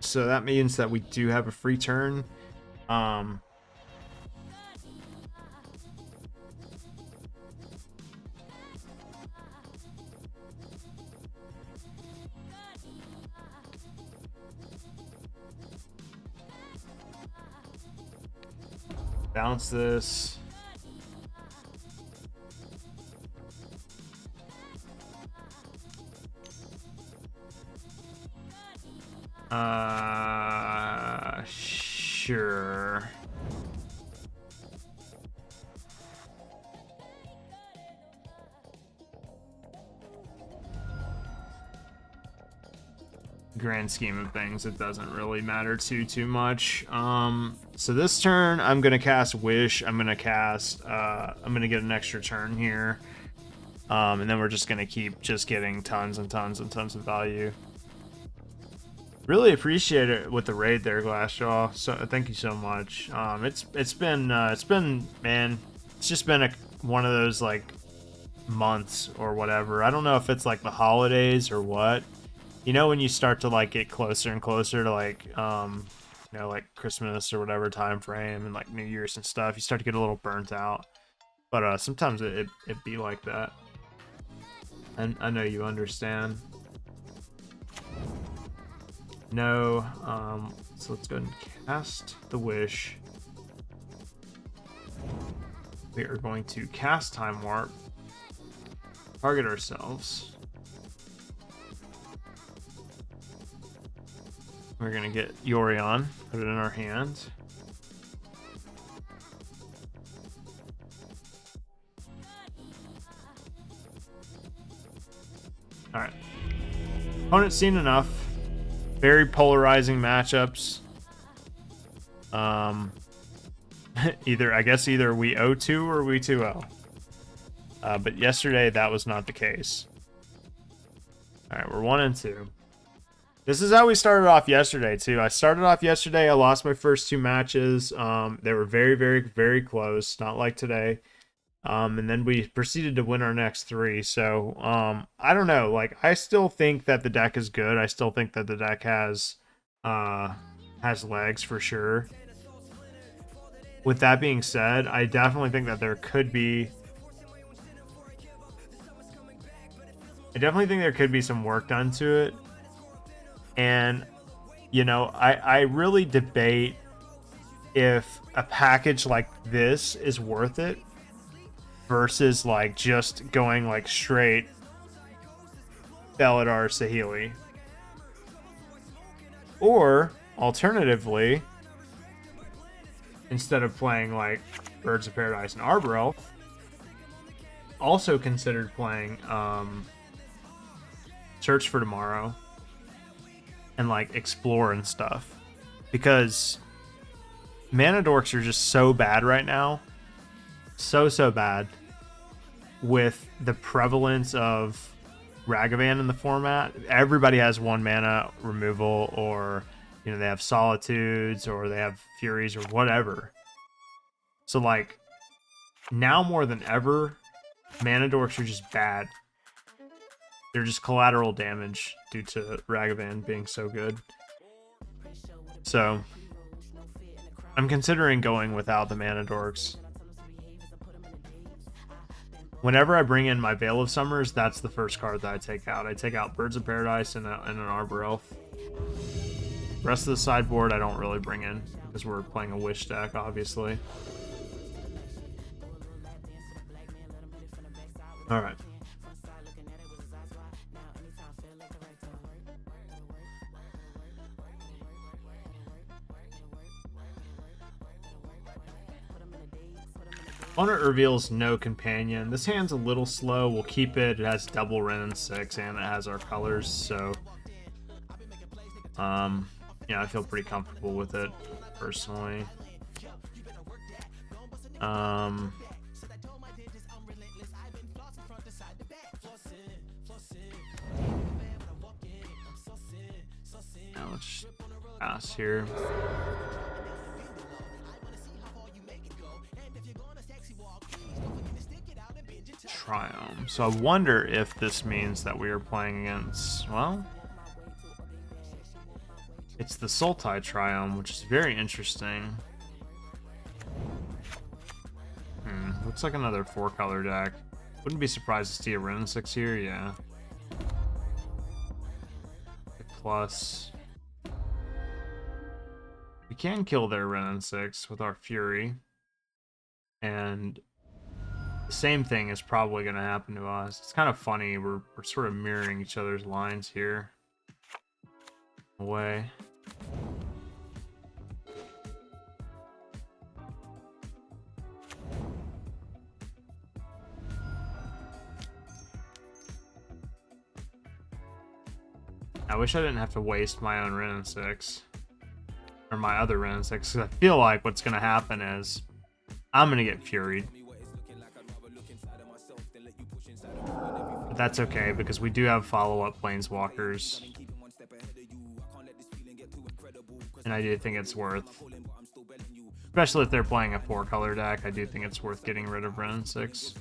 So that means that we do have a free turn. Bounce this. Sure. Grand scheme of things, it doesn't really matter too much. So this turn I'm gonna cast Wish. I'm gonna get an extra turn here, and then we're just gonna keep getting tons and tons and tons of value. Really appreciate it with the raid there, Glassjaw. So thank you so much. It's been man, it's just been one of those like months or whatever. I don't know if it's like the holidays or what. You know, when you start to like get closer and closer to like you know, like Christmas or whatever time frame and like New Year's and stuff, you start to get a little burnt out. But sometimes it be like that. And I know you understand. No, so let's go ahead and cast the wish. We are going to cast Time Warp. Target ourselves. We're gonna get Yorion, put it in our hand. Alright. Opponent's seen enough. Very polarizing matchups. I guess either we 0-2 or we 2-0. But yesterday that was not the case. Alright, we're 1-2. This is how we started off yesterday, too. I started off yesterday. I lost my first 2 matches. They were very, very, very close. Not like today. And then we proceeded to win our next 3. So, I don't know. Like, I still think that the deck is good. I still think that the deck has legs for sure. With that being said, I definitely think that there could be... some work done to it. And, you know, I really debate if a package like this is worth it versus, like, just going, like, straight Beladar Saheeli. Or, alternatively, instead of playing, like, Birds of Paradise and Arbor Elf, also considered playing Search for Tomorrow and like explore and stuff, because mana dorks are just so bad right now, so bad, with the prevalence of Ragavan in the format. Everybody has 1 mana removal, or you know, they have Solitudes, or they have Furies, or whatever. So like now more than ever, mana dorks are just bad. They're just collateral damage due to Ragavan being so good. So, I'm considering going without the mana dorks. Whenever I bring in my Veil of Summers, that's the first card that I take out. I take out Birds of Paradise and an Arbor Elf. The rest of the sideboard I don't really bring in, because we're playing a Wish deck, obviously. Alright. Opponent reveals no companion. This hand's a little slow. We'll keep it. It has double Wrenn and 6, and it has our colors, so yeah, I feel pretty comfortable with it personally. Now let's pass here. Triome. So I wonder if this means that we are playing against, well, it's the Sultai Triome, which is very interesting. Looks like another 4-color deck. Wouldn't be surprised to see a Wrenn 6 here, yeah. Plus, we can kill their Wrenn 6 with our Fury, and the same thing is probably going to happen to us. It's kind of funny. We're sort of mirroring each other's lines here. Away. I wish I didn't have to waste my own Wrenn 6. Or my other Wrenn 6. Because I feel like what's going to happen is I'm going to get Furied. But that's okay, because we do have follow-up Planeswalkers. And I do think it's worth Especially if they're playing a 4-color deck, I do think it's worth getting rid of Ren 6.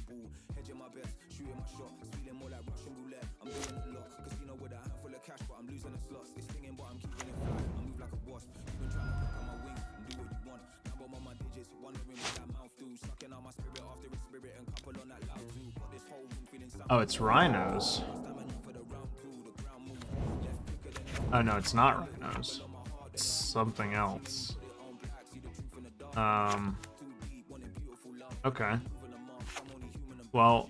Oh, it's rhinos. Oh no, it's not rhinos. It's something else. Okay. Well,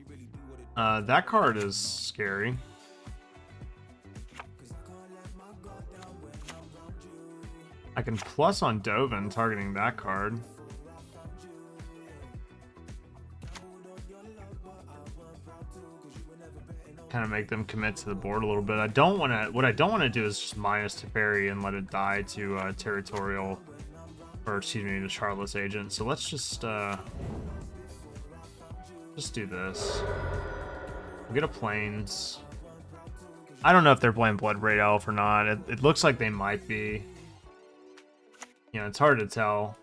that card is scary. I can plus on Dovin targeting that card. Kind of make them commit to the board a little bit. I don't want to. What I don't want to do is just minus Teferi and let it die to territorial, or excuse me, the Charlotte's agent. So let's just do this. We'll get a plains. I don't know if they're playing Bloodbraid Elf or not. It looks like they might be. You know, it's hard to tell.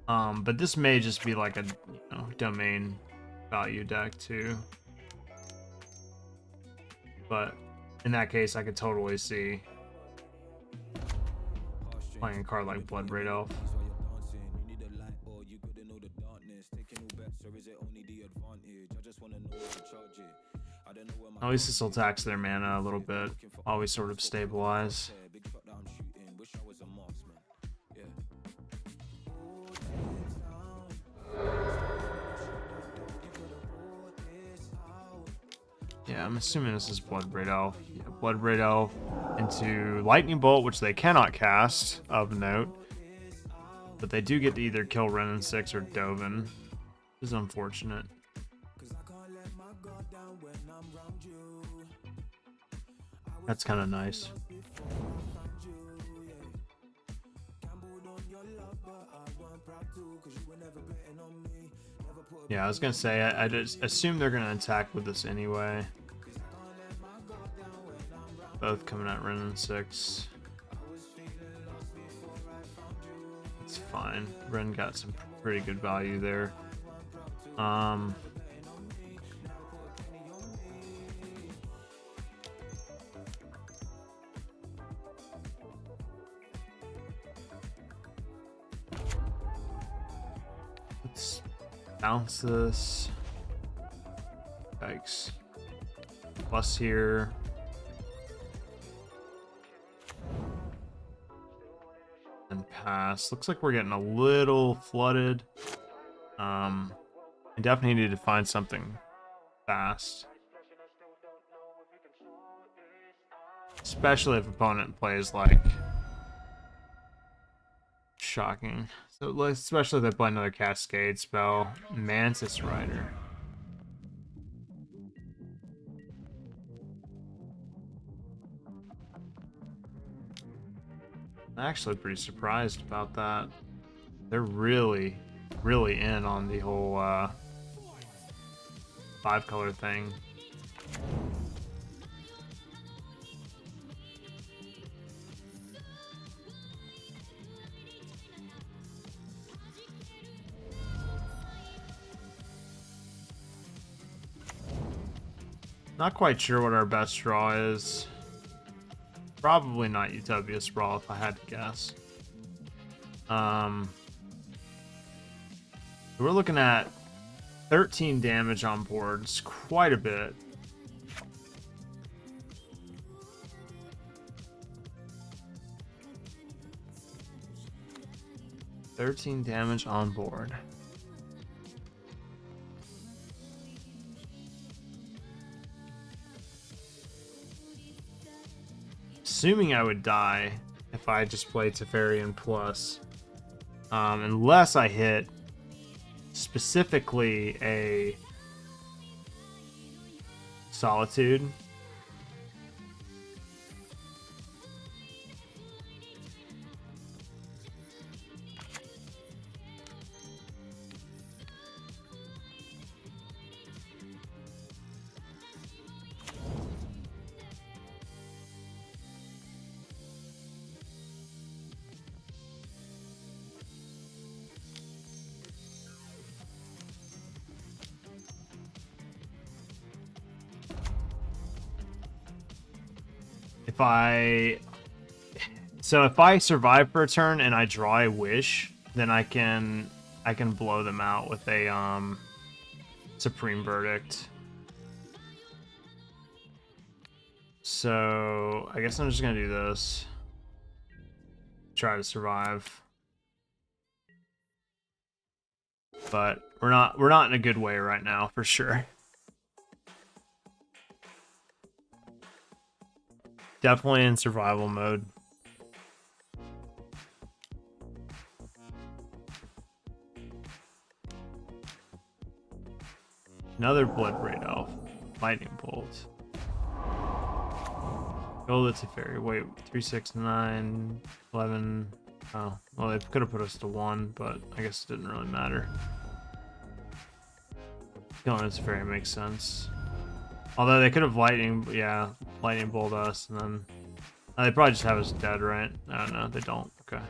But this may just be like a domain value deck too. But in that case, I could totally see playing a card like Bloodbraid Elf. At least this will tax their mana a little bit. Always sort of stabilize. Yeah, I'm assuming this is Bloodbraid Elf. Yeah, Bloodbraid Elf into Lightning Bolt, which they cannot cast, of note. But they do get to either kill Renin 6 or Dovin. Which is unfortunate. That's kind of nice. Yeah, I was gonna say, I just assume they're gonna attack with this anyway. Both coming at Renin 6. It's fine. Ren got some pretty good value there. Let's bounce this. Yikes. Plus here. And pass. Looks like we're getting a little flooded. I definitely need to find something fast. Especially if opponent plays like shocking. So especially if they play another Cascade spell. Mantis Rider. I'm actually pretty surprised about that. They're really in on the whole 5-color thing. Not quite sure what our best draw is. Probably not Utopia Sprawl if I had to guess. We're looking at 13 damage on board. It's quite a bit. $13 damage on board. Assuming I would die if I just played Teferi and plus. Unless I hit specifically a Solitude. if I survive for a turn and I draw a wish, then I can blow them out with a Supreme Verdict. So I guess I'm just gonna do this. Try to survive. But we're not in a good way right now for sure. Definitely in survival mode. Another Bloodbraid Elf. Lightning Bolt. Gold to Fairy. Wait, 3, 6, 9, 11. Oh, well, they could have put us to 1, but I guess it didn't really matter. Killing its Fairy makes sense. Although they could have lightning bolt us, and then they probably just have us dead, right? I don't know. They don't. Okay.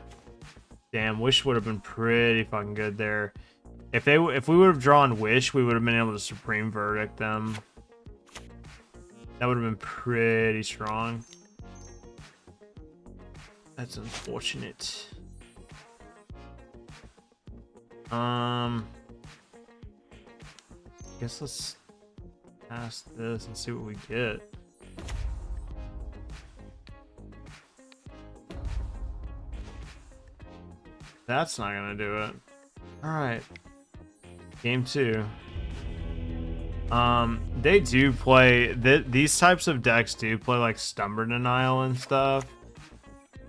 Damn, Wish would have been pretty fucking good there. If we would have drawn Wish, we would have been able to Supreme Verdict them. That would have been pretty strong. That's unfortunate. Guess let's pass this and see what we get. That's not gonna do it. Alright. Game 2. They do play... these types of decks do play like Stubborn Denial and stuff.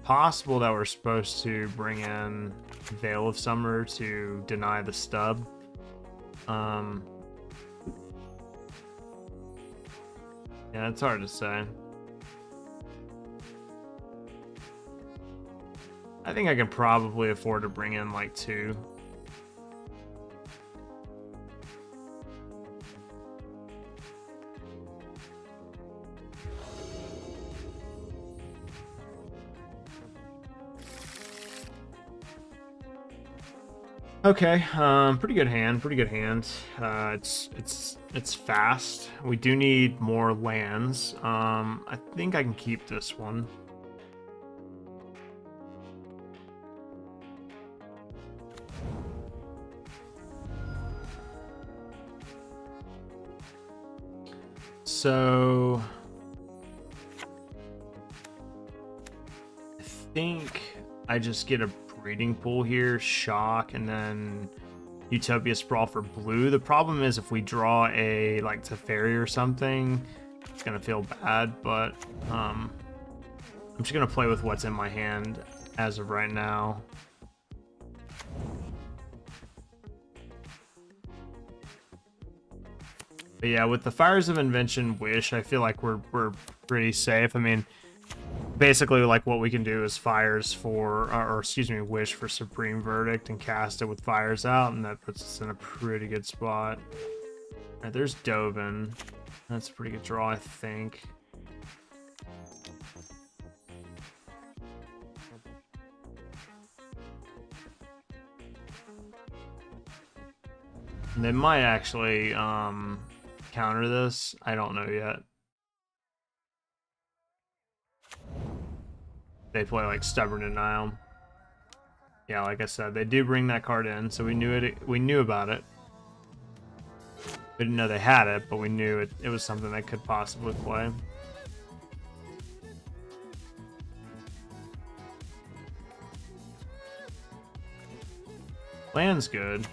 Possible that we're supposed to bring in Veil of Summer to deny the stub. Yeah, it's hard to say. I think I can probably afford to bring in like 2. Okay, pretty good hand. It's fast. We do need more lands. I think I can keep this one. So I think I just get a breeding pool here, shock, and then Utopia Sprawl for blue. The problem is if we draw a like Teferi or something, it's gonna feel bad, but I'm just gonna play with what's in my hand as of right now. But yeah, with the Fires of Invention Wish, I feel like we're pretty safe. I mean, basically like what we can do is Fires for, or excuse me, Wish for Supreme Verdict and cast it with Fires out, and that puts us in a pretty good spot. Alright, there's Dovin. That's a pretty good draw, I think. And they might actually counter this. I don't know yet. They play like Stubborn Denial. Yeah, like I said, they do bring that card in, so we knew it. We knew about it. We didn't know they had it, but we knew it was something they could possibly play. Land's good.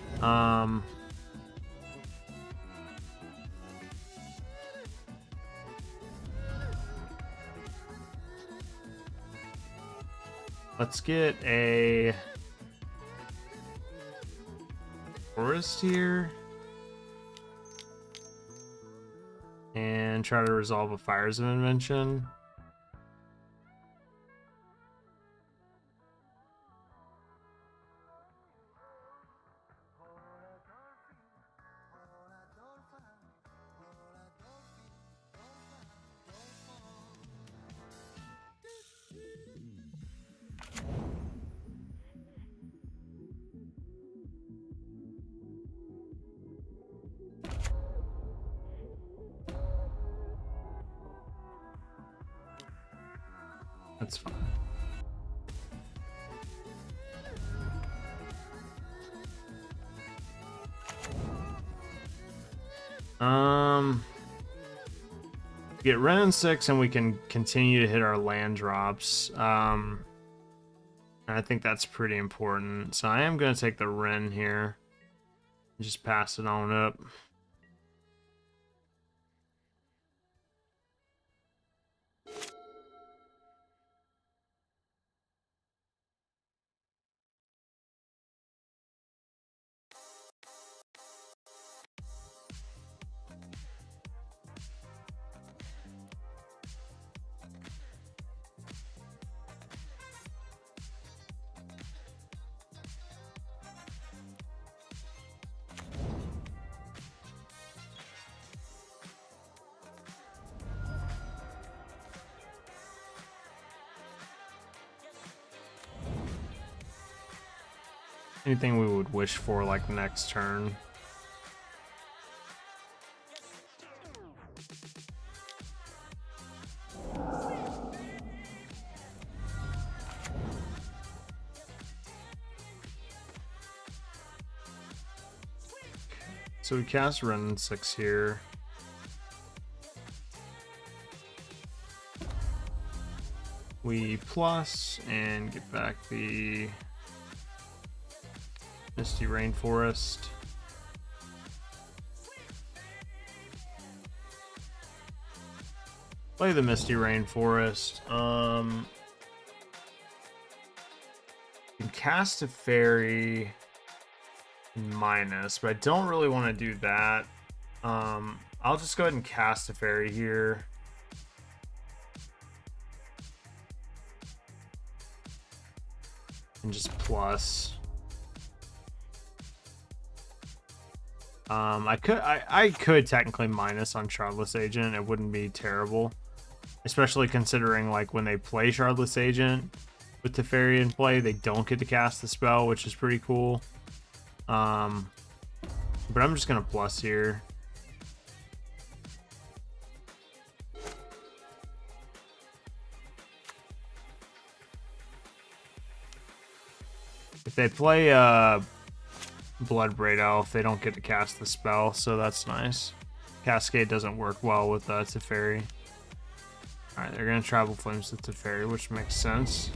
Let's get a forest here and try to resolve a Fires of Invention. That's fine. Get Ren and 6 and we can continue to hit our land drops. I think that's pretty important. So I am going to take the Ren here. Just pass it on up. Anything we would wish for like next turn. So we cast Ren 6 here. We plus and get back the Misty Rainforest. Play the Misty Rainforest. You can cast a fairy minus, but I don't really want to do that. I'll just go ahead and cast a fairy here. And just plus. I could technically minus on Shardless Agent. It wouldn't be terrible, especially considering like when they play Shardless Agent with Teferi in play, they don't get to cast the spell, which is pretty cool. But I'm just gonna plus here. If they play Bloodbraid Elf, they don't get to cast the spell, so that's nice. Cascade doesn't work well with Teferi. Alright, they're gonna Travel Flames to Teferi, which makes sense.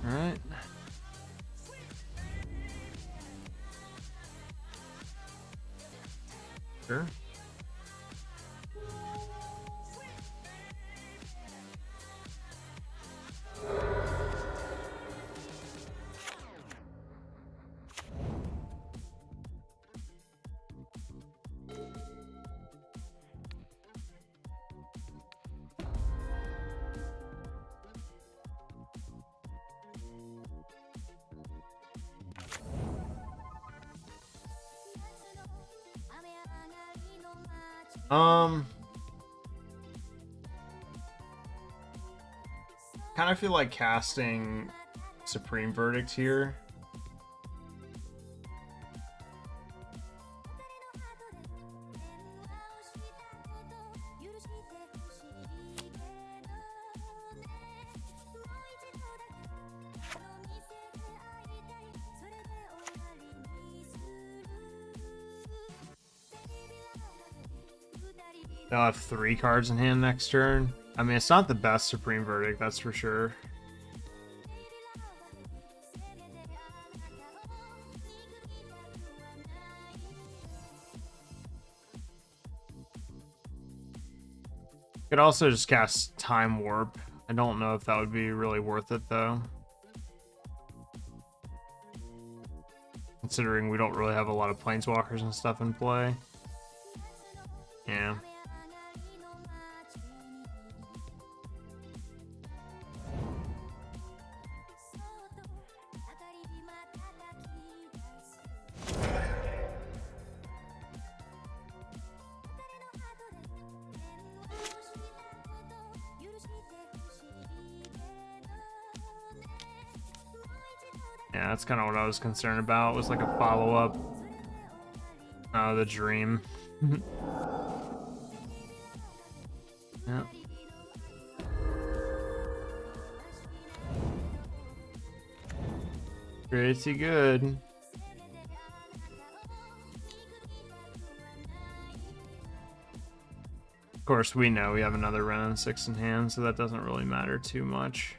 Alright. Sure. Kind of feel like casting Supreme Verdict here. They'll have 3 cards in hand next turn. I mean, it's not the best Supreme Verdict, that's for sure. Could also just cast Time Warp. I don't know if that would be really worth it, though. Considering we don't really have a lot of Planeswalkers and stuff in play. Yeah. Yeah, that's kind of what I was concerned about. It was like a follow-up. Oh, the dream. Yeah. Pretty good. Of course, we know we have another Ren and 6 in hand, so that doesn't really matter too much.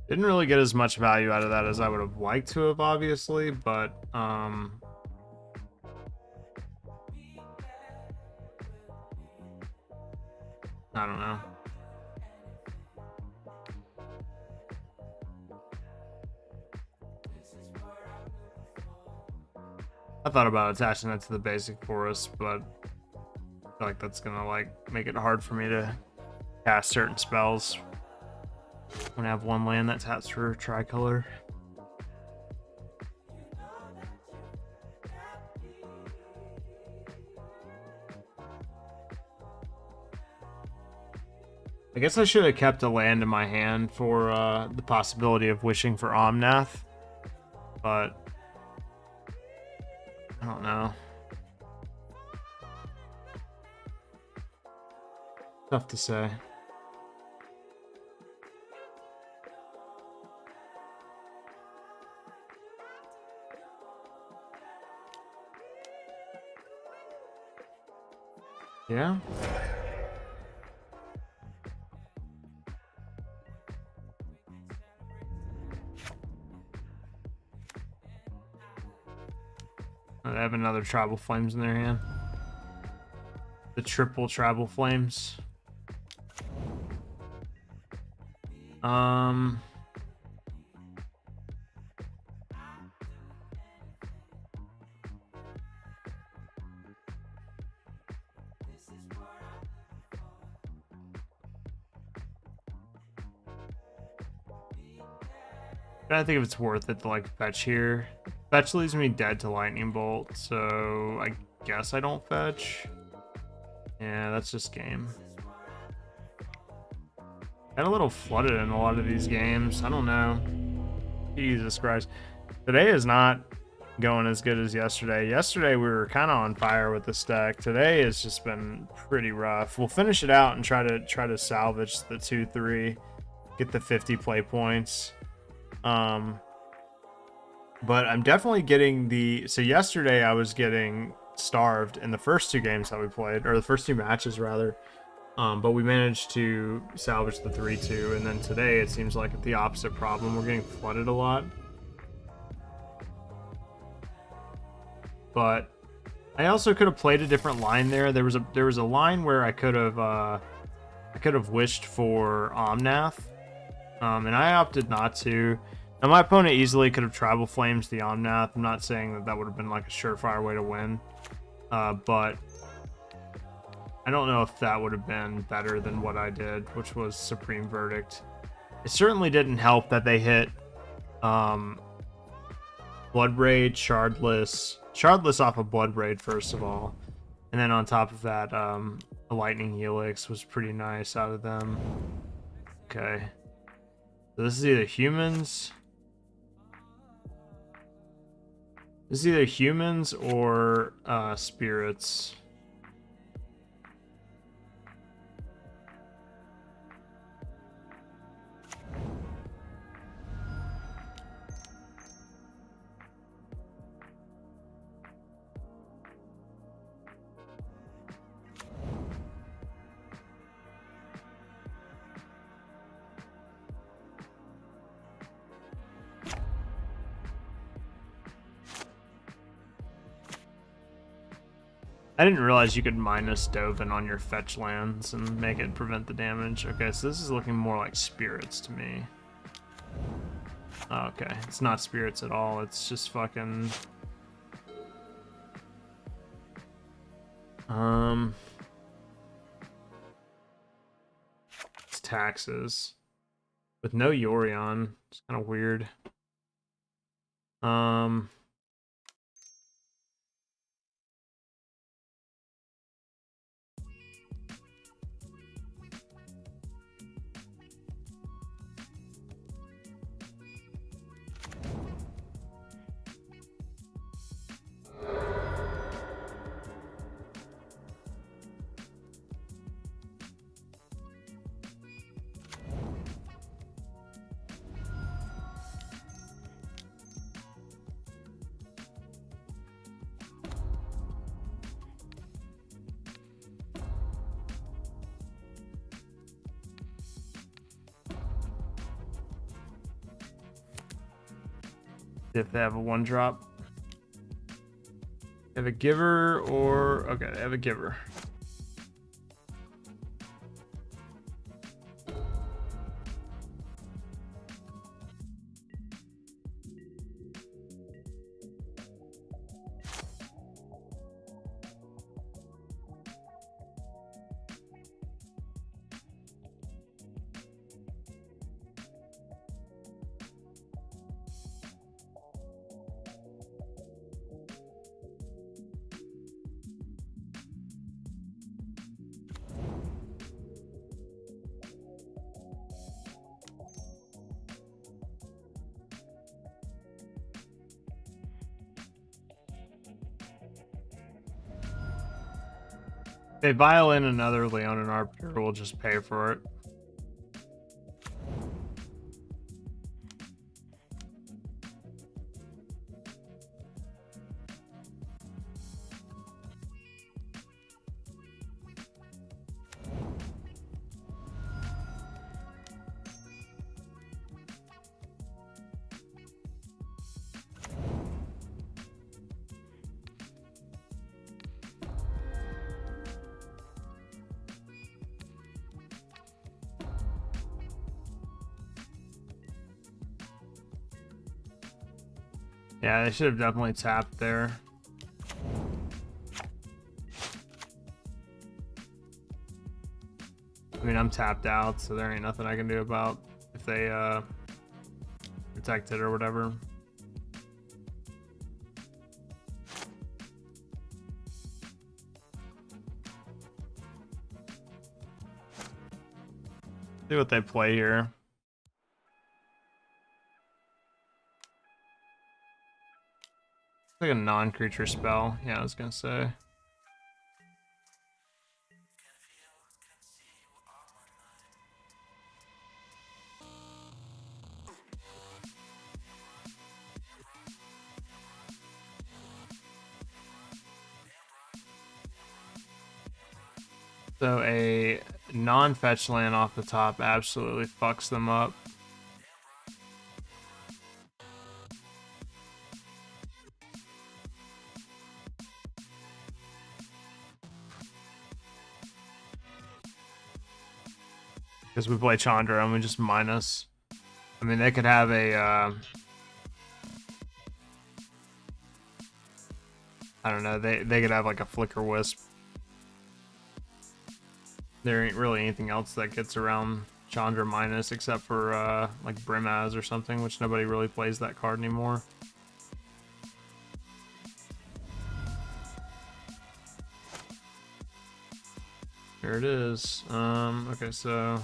Didn't really get as much value out of that as I would have liked to have, obviously, but I don't know. I thought about attaching that to the basic forest, but I feel like that's gonna like make it hard for me to cast certain spells when I have one land that taps for tricolor. I guess I should have kept a land in my hand for the possibility of wishing for Omnath, but I don't know. Tough to say. Yeah. They have another Tribal Flames in their hand. The triple Tribal Flames. I think if it's worth it to like fetch here. Fetch leaves me dead to Lightning Bolt, so I guess I don't fetch. Yeah, that's just game. Got a little flooded in a lot of these games. I don't know. Jesus Christ. Today is not going as good as yesterday. Yesterday we were kind of on fire with this deck. Today has just been pretty rough. We'll finish it out and try to salvage the 2-3, get the 50 play points. But I'm definitely getting the... So yesterday I was getting starved in the first two games that we played, or the first two matches rather. But we managed to salvage the 3-2, and then today it seems like the opposite problem. We're getting flooded a lot. But I also could have played a different line there. There was a line where I could have wished for Omnath, and I opted not to. Now my opponent easily could have Tribal Flames the Omnath. I'm not saying that that would have been like a surefire way to win, but I don't know if that would have been better than what I did, which was Supreme Verdict. It certainly didn't help that they hit Bloodbraid, Shardless off of Bloodbraid first of all, and then on top of that, a Lightning Helix was pretty nice out of them. Okay, so this is either humans. This is either humans or spirits. I didn't realize you could minus Dovin on your fetch lands and make it prevent the damage. Okay, so this is looking more like spirits to me. Oh, okay, it's not spirits at all. It's just fucking... It's taxes. With no Yorion. It's kind of weird. If they have a 1-drop. They have a giver or... Okay, they have a giver. They violin another Leonin Arbiter, we'll just pay for it. Yeah, they should have definitely tapped there. I mean, I'm tapped out, so there ain't nothing I can do about if they protect it or whatever. See what they play here. Like a non-creature spell. Yeah, I was gonna say. So a non-fetch land off the top absolutely fucks them up. Because we play Chandra and we just minus. I mean, they could have a... I don't know, they could have like a Flicker Wisp. There ain't really anything else that gets around Chandra minus except for like Brimaz or something, which nobody really plays that card anymore. Here it is. Okay, so...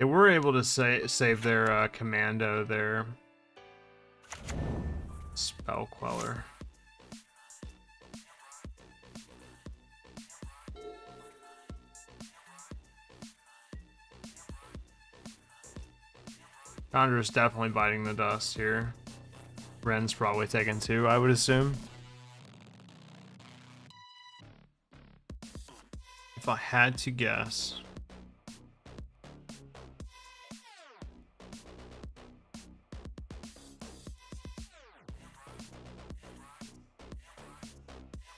They were able to save their commando, their spell queller. Conjurer's definitely biting the dust here. Ren's probably taken 2, I would assume. If I had to guess.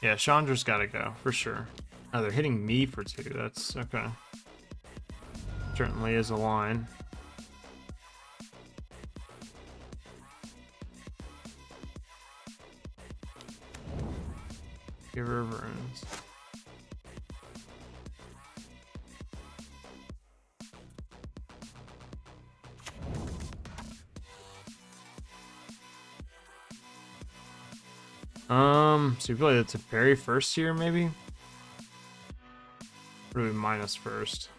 Yeah, Chandra's gotta go, for sure. Oh, they're hitting me for 2, that's okay. Certainly is a line. Give her runes. So we play the Teferi first here, maybe? Or do we minus first?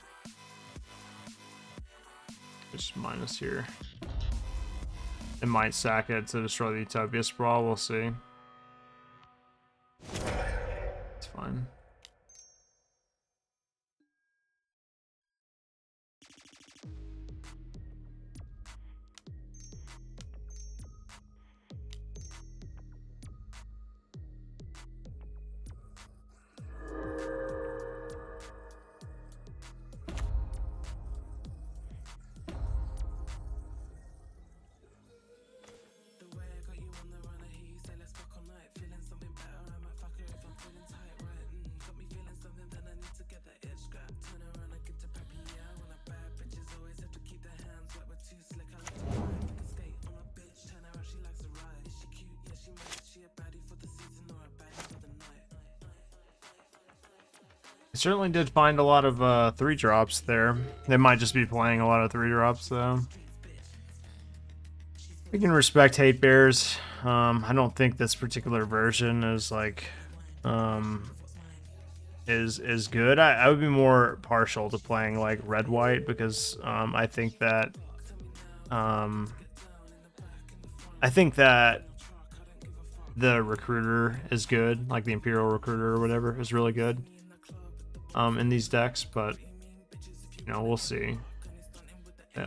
Just minus here. It might sack it to destroy the Utopia Sprawl, we'll see. It's fine. I certainly did find a lot of 3-drops there. They might just be playing a lot of 3-drops though. We can respect hate bears. I don't think this particular version is like is good. I would be more partial to playing like red white because I think that the recruiter is good, like the Imperial recruiter or whatever is really good in these decks, but you know, we'll see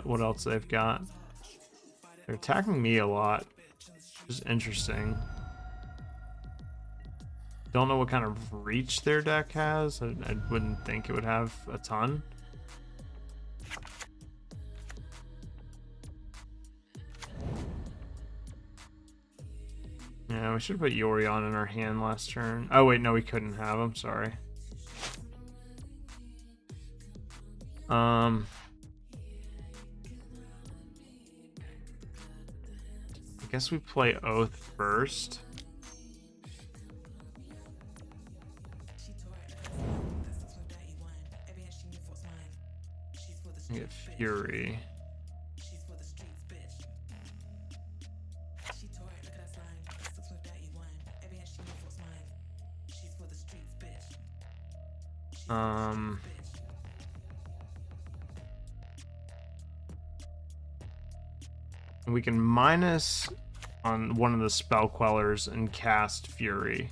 what else they've got. They're attacking me a lot, which is interesting. Don't know what kind of reach their deck has. I wouldn't think it would have a ton. Yeah, we should put Yorion in our hand last turn. Oh wait, no, we couldn't have him. Sorry. I guess we play Oath first. Get Fury. We can minus on one of the spell quellers and cast Fury.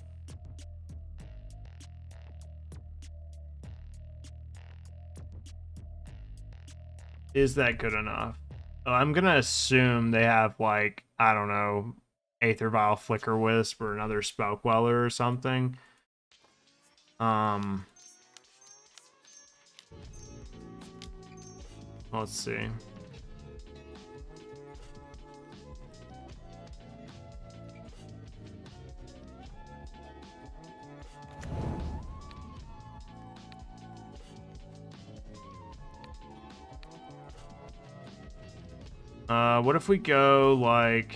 Is that good enough? I'm gonna assume they have like, I don't know, Aether Vial, Flicker Wisp, or another spell queller or something. Let's see. What if we go like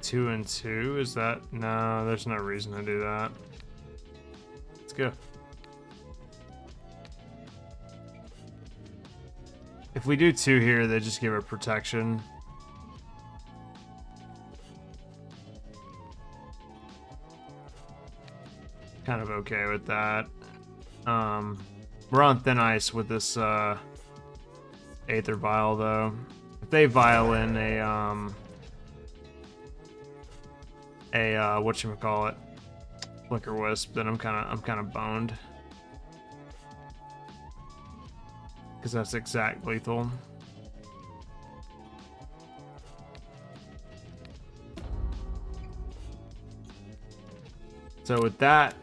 2 and 2? Is that no? There's no reason to do that. Let's go. If we do 2 here, they just give it protection. Kind of okay with that. We're on thin ice with this Aether Vial, though. If they vial in a whatchamacallit, Flicker Wisp, then I'm kinda boned. Because that's exact lethal. So with that,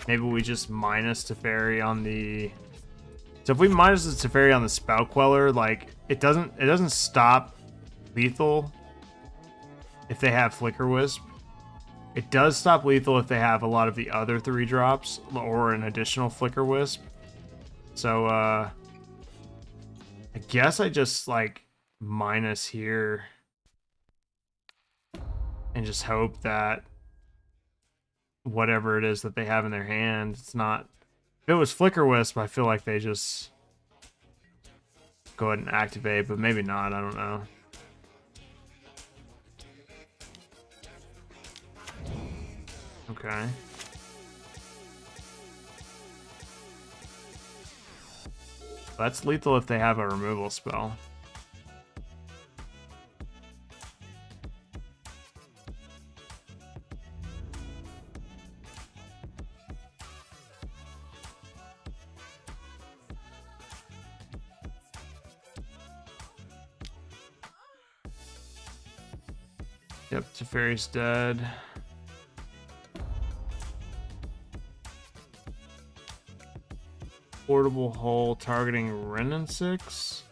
maybe we just minus Teferi on the... So if we minus the Teferi on the Spout Queller, like, it doesn't stop lethal if they have Flicker Wisp. It does stop lethal if they have a lot of the other 3 drops or an additional Flicker Wisp. So, I guess I just, like, minus here and just hope that whatever it is that they have in their hand, it's not... If it was Flicker Wisp, I feel like they just go ahead and activate, but maybe not, I don't know. Okay. That's lethal if they have a removal spell. Yep, Teferi's dead. Portable hole targeting Ren and 6.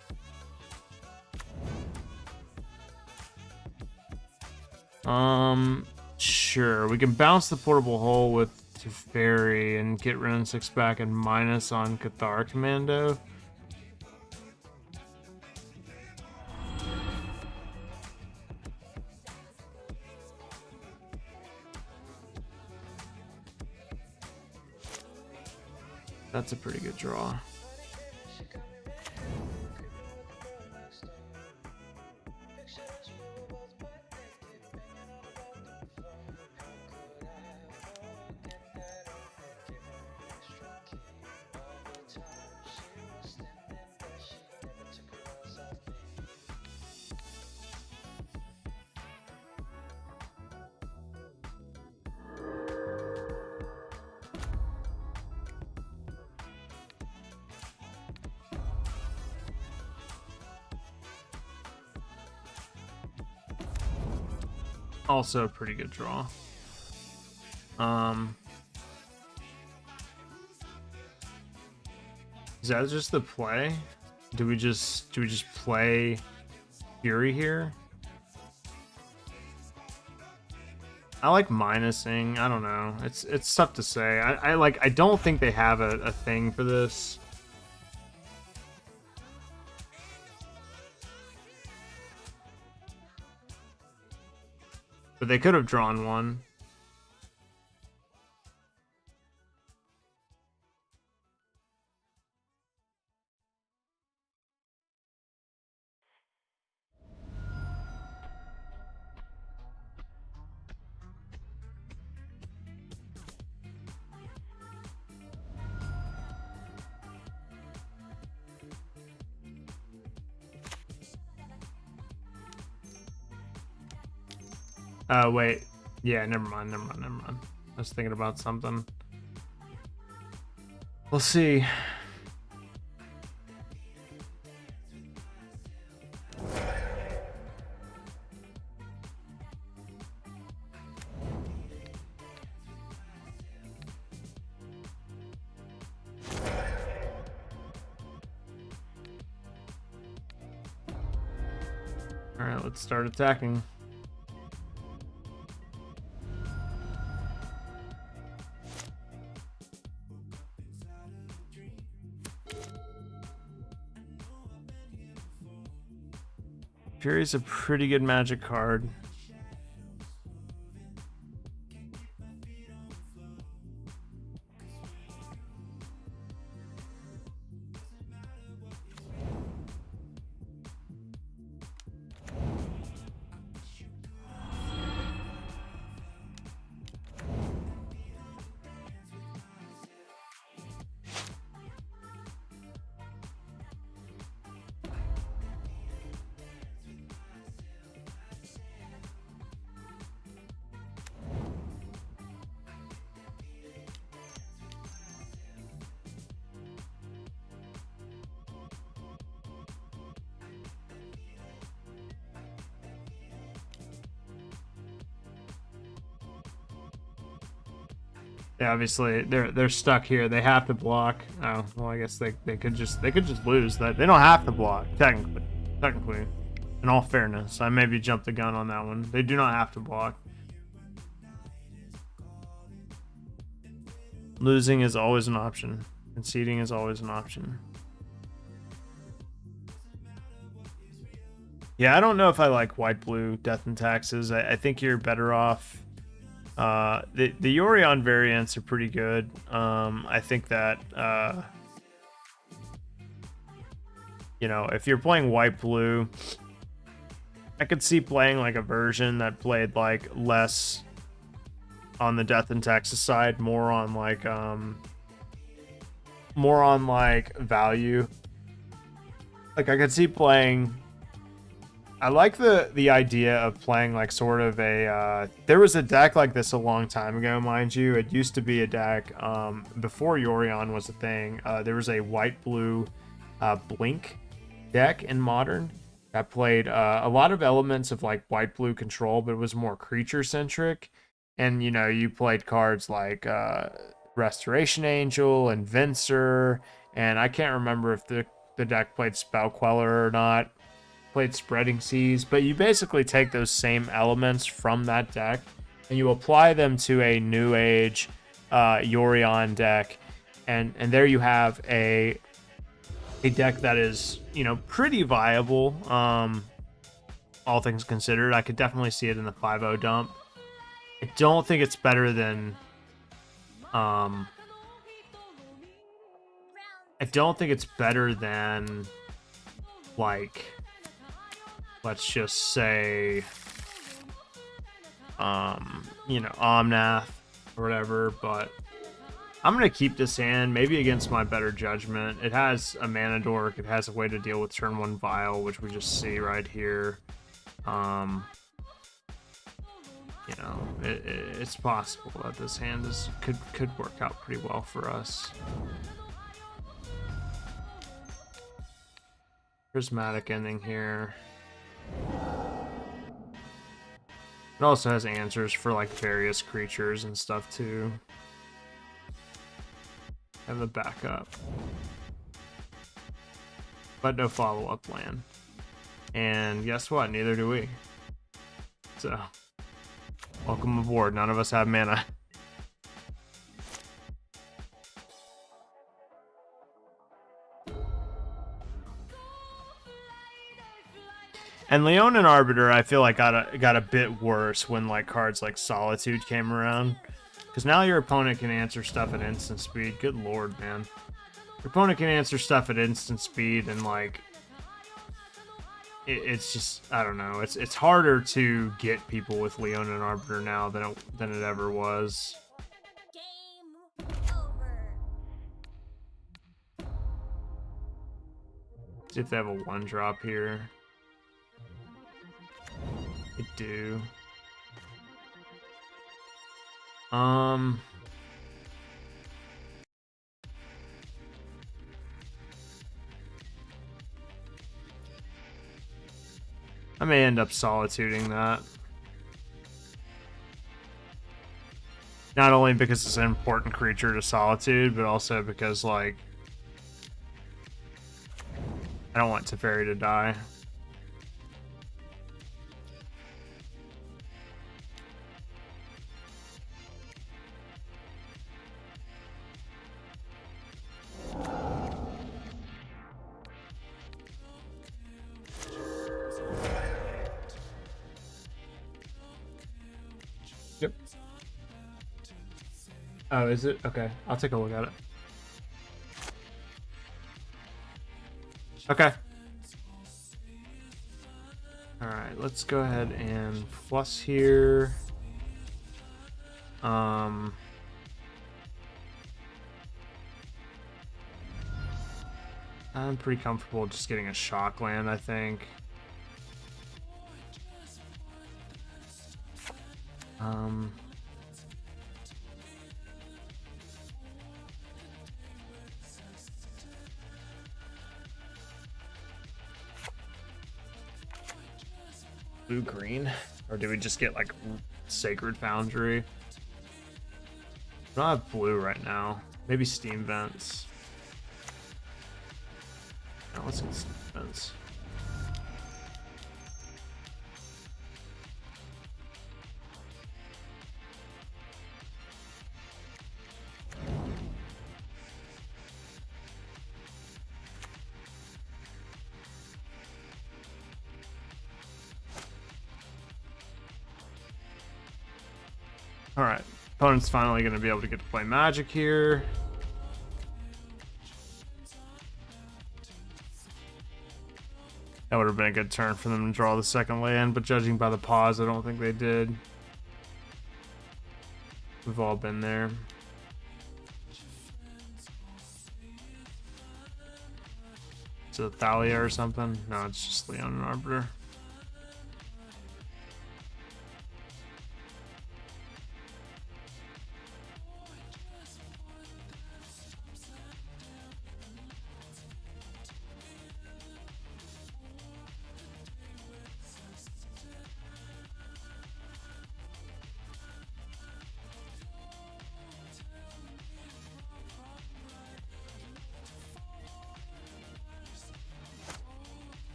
Sure. We can bounce the portable hole with Teferi and get Ren and 6 back and minus on Cathar Commando. That's a pretty good draw. Also a pretty good draw. Is that just the play? Do we just play Fury here? I like minusing. I don't know. It's tough to say. I don't think they have a thing for this. But they could have drawn one. Wait. Yeah, never mind. I was thinking about something. We'll see. All right, let's start attacking. Fury's a pretty good Magic card. Yeah, obviously they're stuck here. They have to block. Oh, well, I guess they could just lose. That they don't have to block technically. Technically, in all fairness, I maybe jumped the gun on that one. They do not have to block. Losing is always an option. Conceding is always an option. Yeah, I don't know if I like white blue death and taxes. I think you're better off. The Yorion variants are pretty good. I think that you know, if you're playing white blue, I could see playing like a version that played like less on the death and taxes side, more on like value. Like I could see playing. I like the idea of playing like sort of a there was a deck like this a long time ago, mind you. It used to be a deck before Yorion was a thing. There was a white blue blink deck in modern that played a lot of elements of like white blue control, but it was more creature centric. And you know, you played cards like Restoration Angel and Venser, and I can't remember if the deck played Spell Queller or not. Played Spreading Seas, but you basically take those same elements from that deck and you apply them to a new age Yorion deck, and there you have a deck that is, you know, pretty viable, all things considered. I could definitely see it in the 5-0 dump. I don't think it's better than I don't think it's better than like, let's just say, you know, Omnath or whatever, but I'm going to keep this hand, maybe against my better judgment. It has a mana dork. It has a way to deal with turn 1 Vial, which we just see right here. You know, it's possible that this hand could work out pretty well for us. Prismatic ending here. It also has answers for like various creatures and stuff too. And the backup. But no follow-up land. And guess what? Neither do we. So, welcome aboard. None of us have mana. And Leonin Arbiter, I feel like got a bit worse when like cards like Solitude came around, because now your opponent can answer stuff at instant speed. Good lord, man! Your opponent can answer stuff at instant speed, and like it's just, I don't know. It's harder to get people with Leonin Arbiter now than it ever was. Game over. See if they have a 1-drop here. They do. I may end up solituding that. Not only because it's an important creature to solitude, but also because, like, I don't want Teferi to die. Yep. Oh, is it? Okay, I'll take a look at it. Okay. Alright, let's go ahead and plus here. I'm pretty comfortable just getting a shock land, I think. Blue green, or do we just get like Sacred Foundry? I don't have blue right now. Maybe steam vents. No, let's get steam vents. Alright, opponent's finally going to be able to get to play Magic here. That would have been a good turn for them to draw the second land, but judging by the pause, I don't think they did. We've all been there. Is it Thalia or something? No, it's just Leon and Arbiter.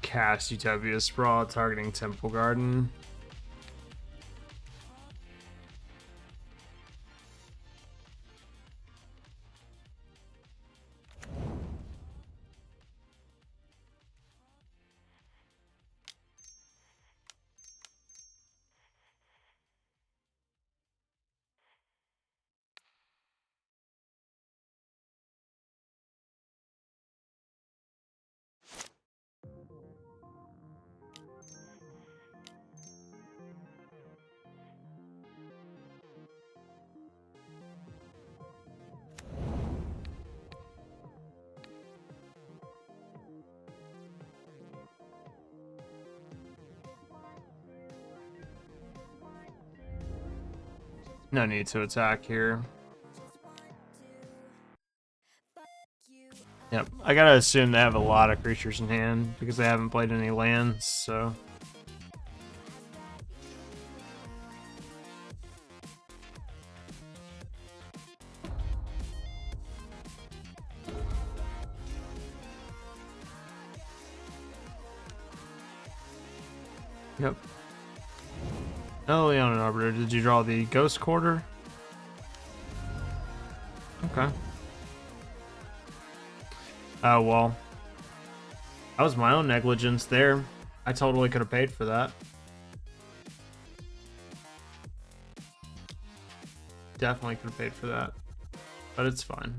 Cast Utopia Sprawl targeting Temple Garden. No need to attack here. Yep, I gotta assume they have a lot of creatures in hand because they haven't played any lands, so. Yep. Oh, Leon and Arbiter, did you draw the Ghost Quarter? Okay. Oh, well. That was my own negligence there. I totally could have paid for that. Definitely could have paid for that. But it's fine.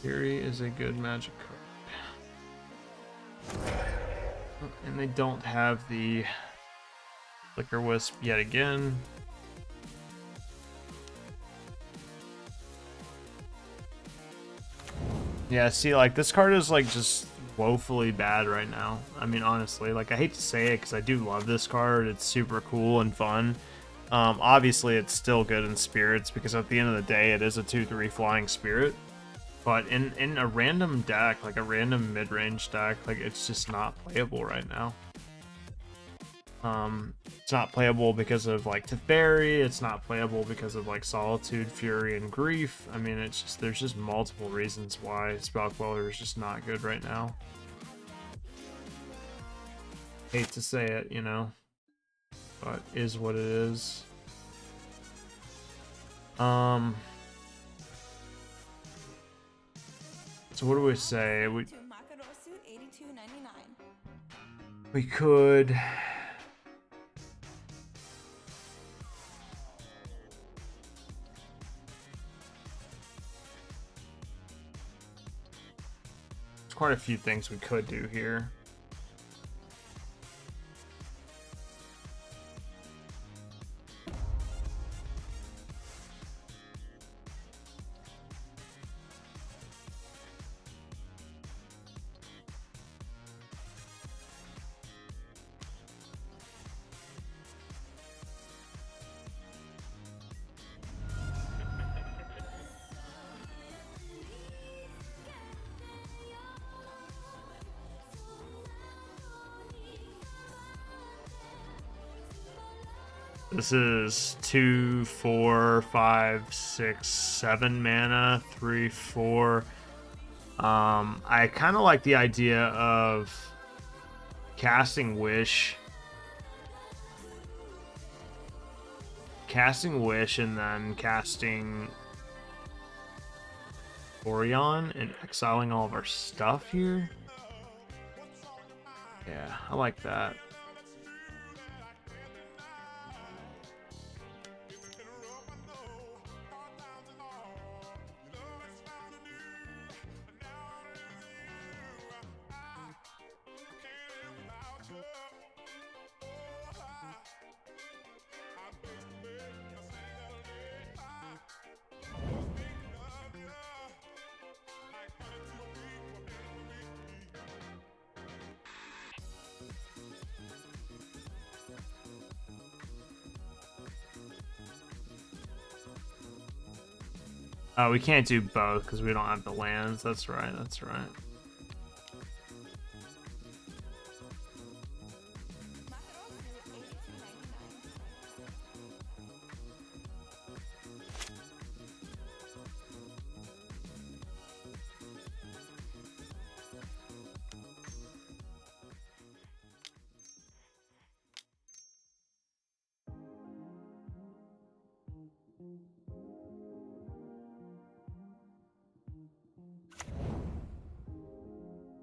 Fury is a good Magic card. And they don't have the Flicker Wisp yet again. Yeah, see, like, this card is, like, just woefully bad right now. I mean, honestly, like, I hate to say it because I do love this card. It's super cool and fun. Obviously, it's still good in Spirits because at the end of the day, it is a 2/3 flying Spirit. But in a random deck, like a random mid-range deck, like, it's just not playable right now. It's not playable because of, like, Teferi. It's not playable because of, like, Solitude, Fury, and Grief. I mean, it's just, there's just multiple reasons why Spell Queller is just not good right now. Hate to say it, you know, but is what it is. So what do we say? We could. quite a few things we could do here. This is 2, 4, 5, 6, 7 mana, 3, 4. I kind of like the idea of casting Wish. And then casting Orion and exiling all of our stuff here. Yeah, I like that. Oh, we can't do both because we don't have the lands. That's right, that's right.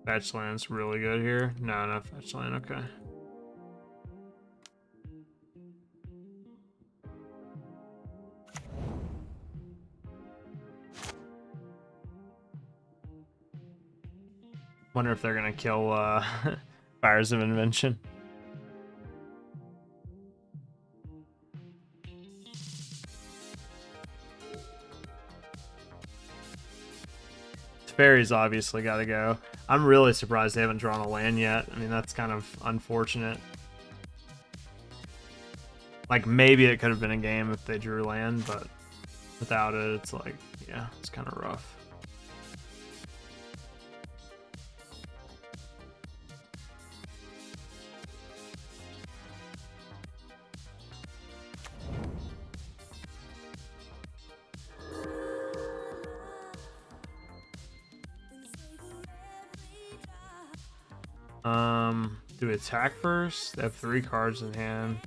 Fetch land's really good here. No fetch land, okay. Wonder if they're gonna kill Fires of Invention. Fairies obviously gotta go. I'm really surprised they haven't drawn a land yet. I mean, that's kind of unfortunate. Like, maybe it could have been a game if they drew land, but without it, it's like, yeah, it's kind of rough. Do we attack first? They have 3 cards in hand.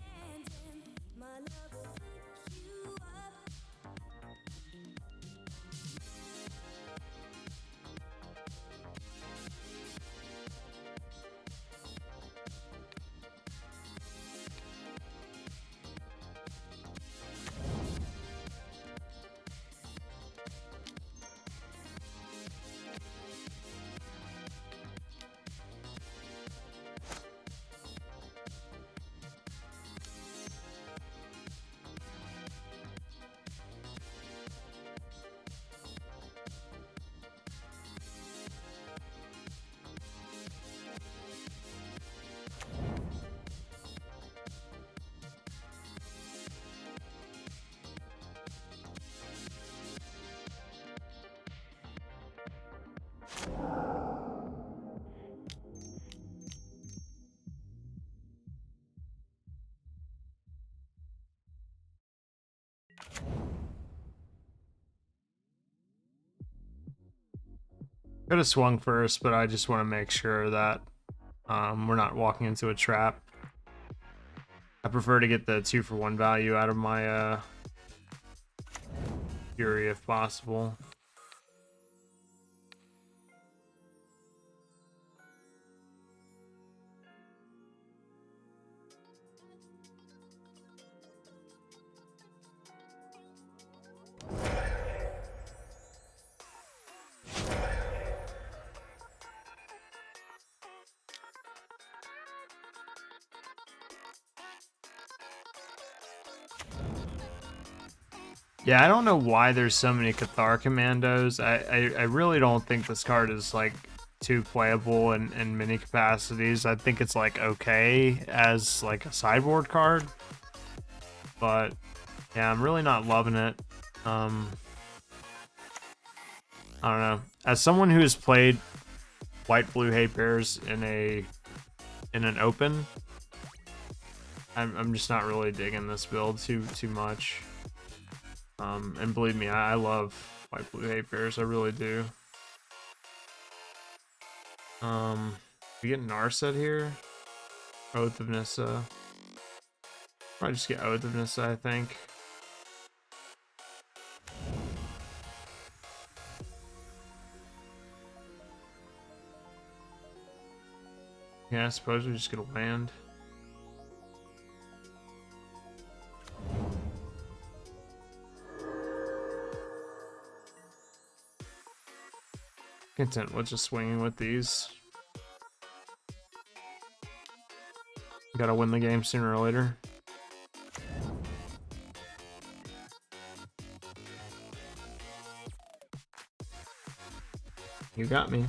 Could have swung first, but I just want to make sure that we're not walking into a trap. I prefer to get the 2-for-1 value out of my Fury if possible. Yeah, I don't know why there's so many Cathar Commandos. I really don't think this card is like too playable in many capacities. I think it's like okay as like a sideboard card, but yeah, I'm really not loving it. I don't know. As someone who has played white blue hate bears in an open, I'm just not really digging this build too much. And believe me, I love white blue hate bears. I really do. We get Narset here. Oath of Nissa. Probably just get Oath of Nissa, I think. Yeah, I suppose we're just gonna land. Content with just swinging with these. Gotta win the game sooner or later. You got me.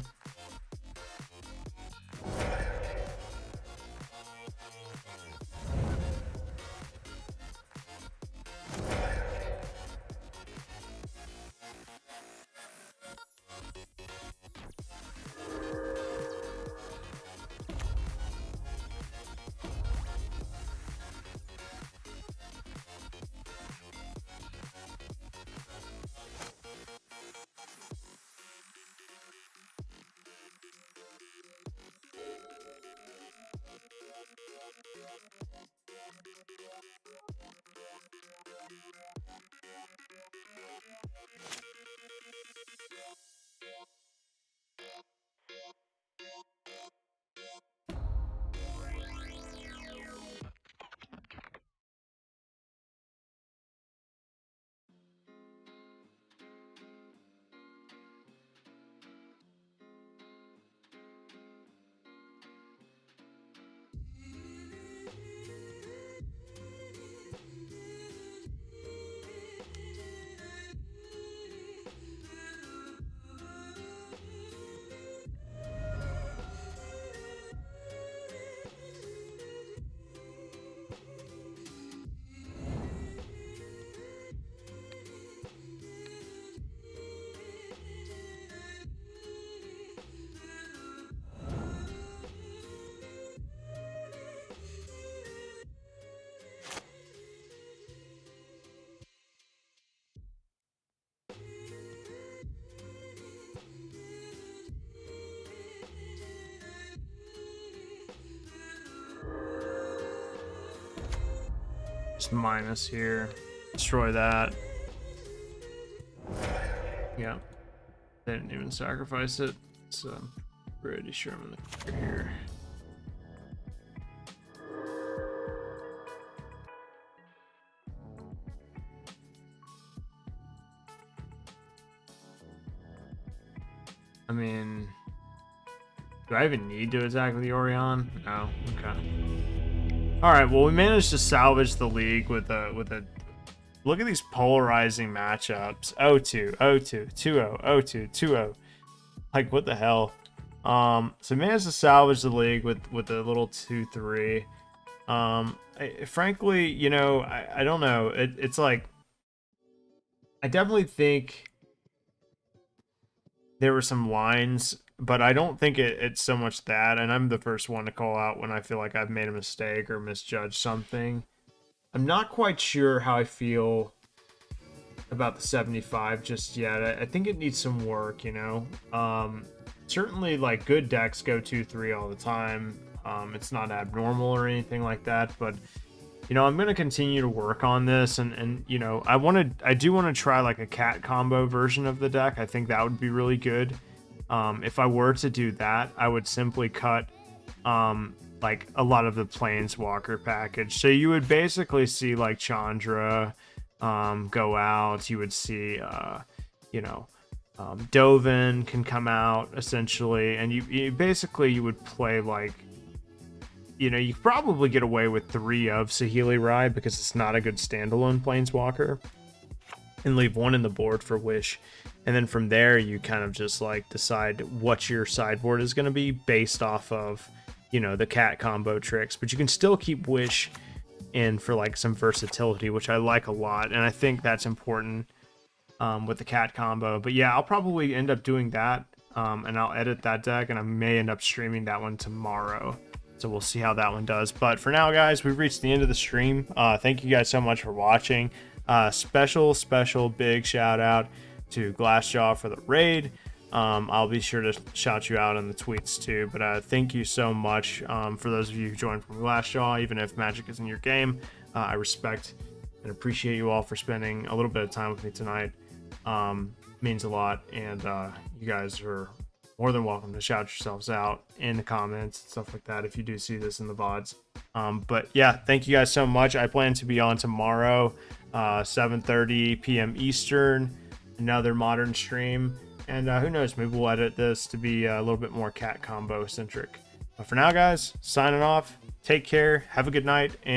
Just minus here. Destroy that. Yeah. They didn't even sacrifice it, so pretty sure I'm in the clear here. I mean, do I even need to attack with the Orion? No. Okay. All right. Well, we managed to salvage the league with a. Look at these polarizing matchups. 0-2, 0-2, 2-0, 0-2, 2-0. Like, what the hell? So we managed to salvage the league with a little 2-3. Frankly, you know, I don't know. It's like, I definitely think there were some lines, but I don't think it's so much that. And I'm the first one to call out when I feel like I've made a mistake or misjudged something. I'm not quite sure how I feel about the 75 just yet. I think it needs some work, you know. Certainly, like, good decks go 2-3 all the time. It's not abnormal or anything like that, but you know, I'm gonna continue to work on this, and you know, I do want to try like a cat combo version of the deck. I think that would be really good. If I were to do that, I would simply cut like a lot of the Planeswalker package. So you would basically see like Chandra go out. You would see you know, Dovin can come out essentially, and you basically you would play like, you know, you probably get away with 3 of Saheeli Rai because it's not a good standalone Planeswalker. and leave one in the board for Wish. And then from there, you kind of just like decide what your sideboard is going to be based off of, you know, the cat combo tricks. But you can still keep Wish in for like some versatility, which I like a lot. And I think that's important with the cat combo. But yeah, I'll probably end up doing that. And I'll edit that deck, and I may end up streaming that one tomorrow. So we'll see how that one does. But for now, guys, we've reached the end of the stream. Thank you guys so much for watching. Special big shout out to Glassjaw for the raid. I'll be sure to shout you out in the tweets too. But thank you so much for those of you who joined from Glassjaw. Even if Magic isn't your game, I respect and appreciate you all for spending a little bit of time with me tonight. Means a lot, and you guys are more than welcome to shout yourselves out in the comments and stuff like that if you do see this in the VODs. But yeah, thank you guys so much. I plan to be on tomorrow, 7:30 p.m. Eastern, another modern stream, and who knows, maybe we'll edit this to be a little bit more cat combo centric. But for now, guys, signing off. Take care, have a good night, and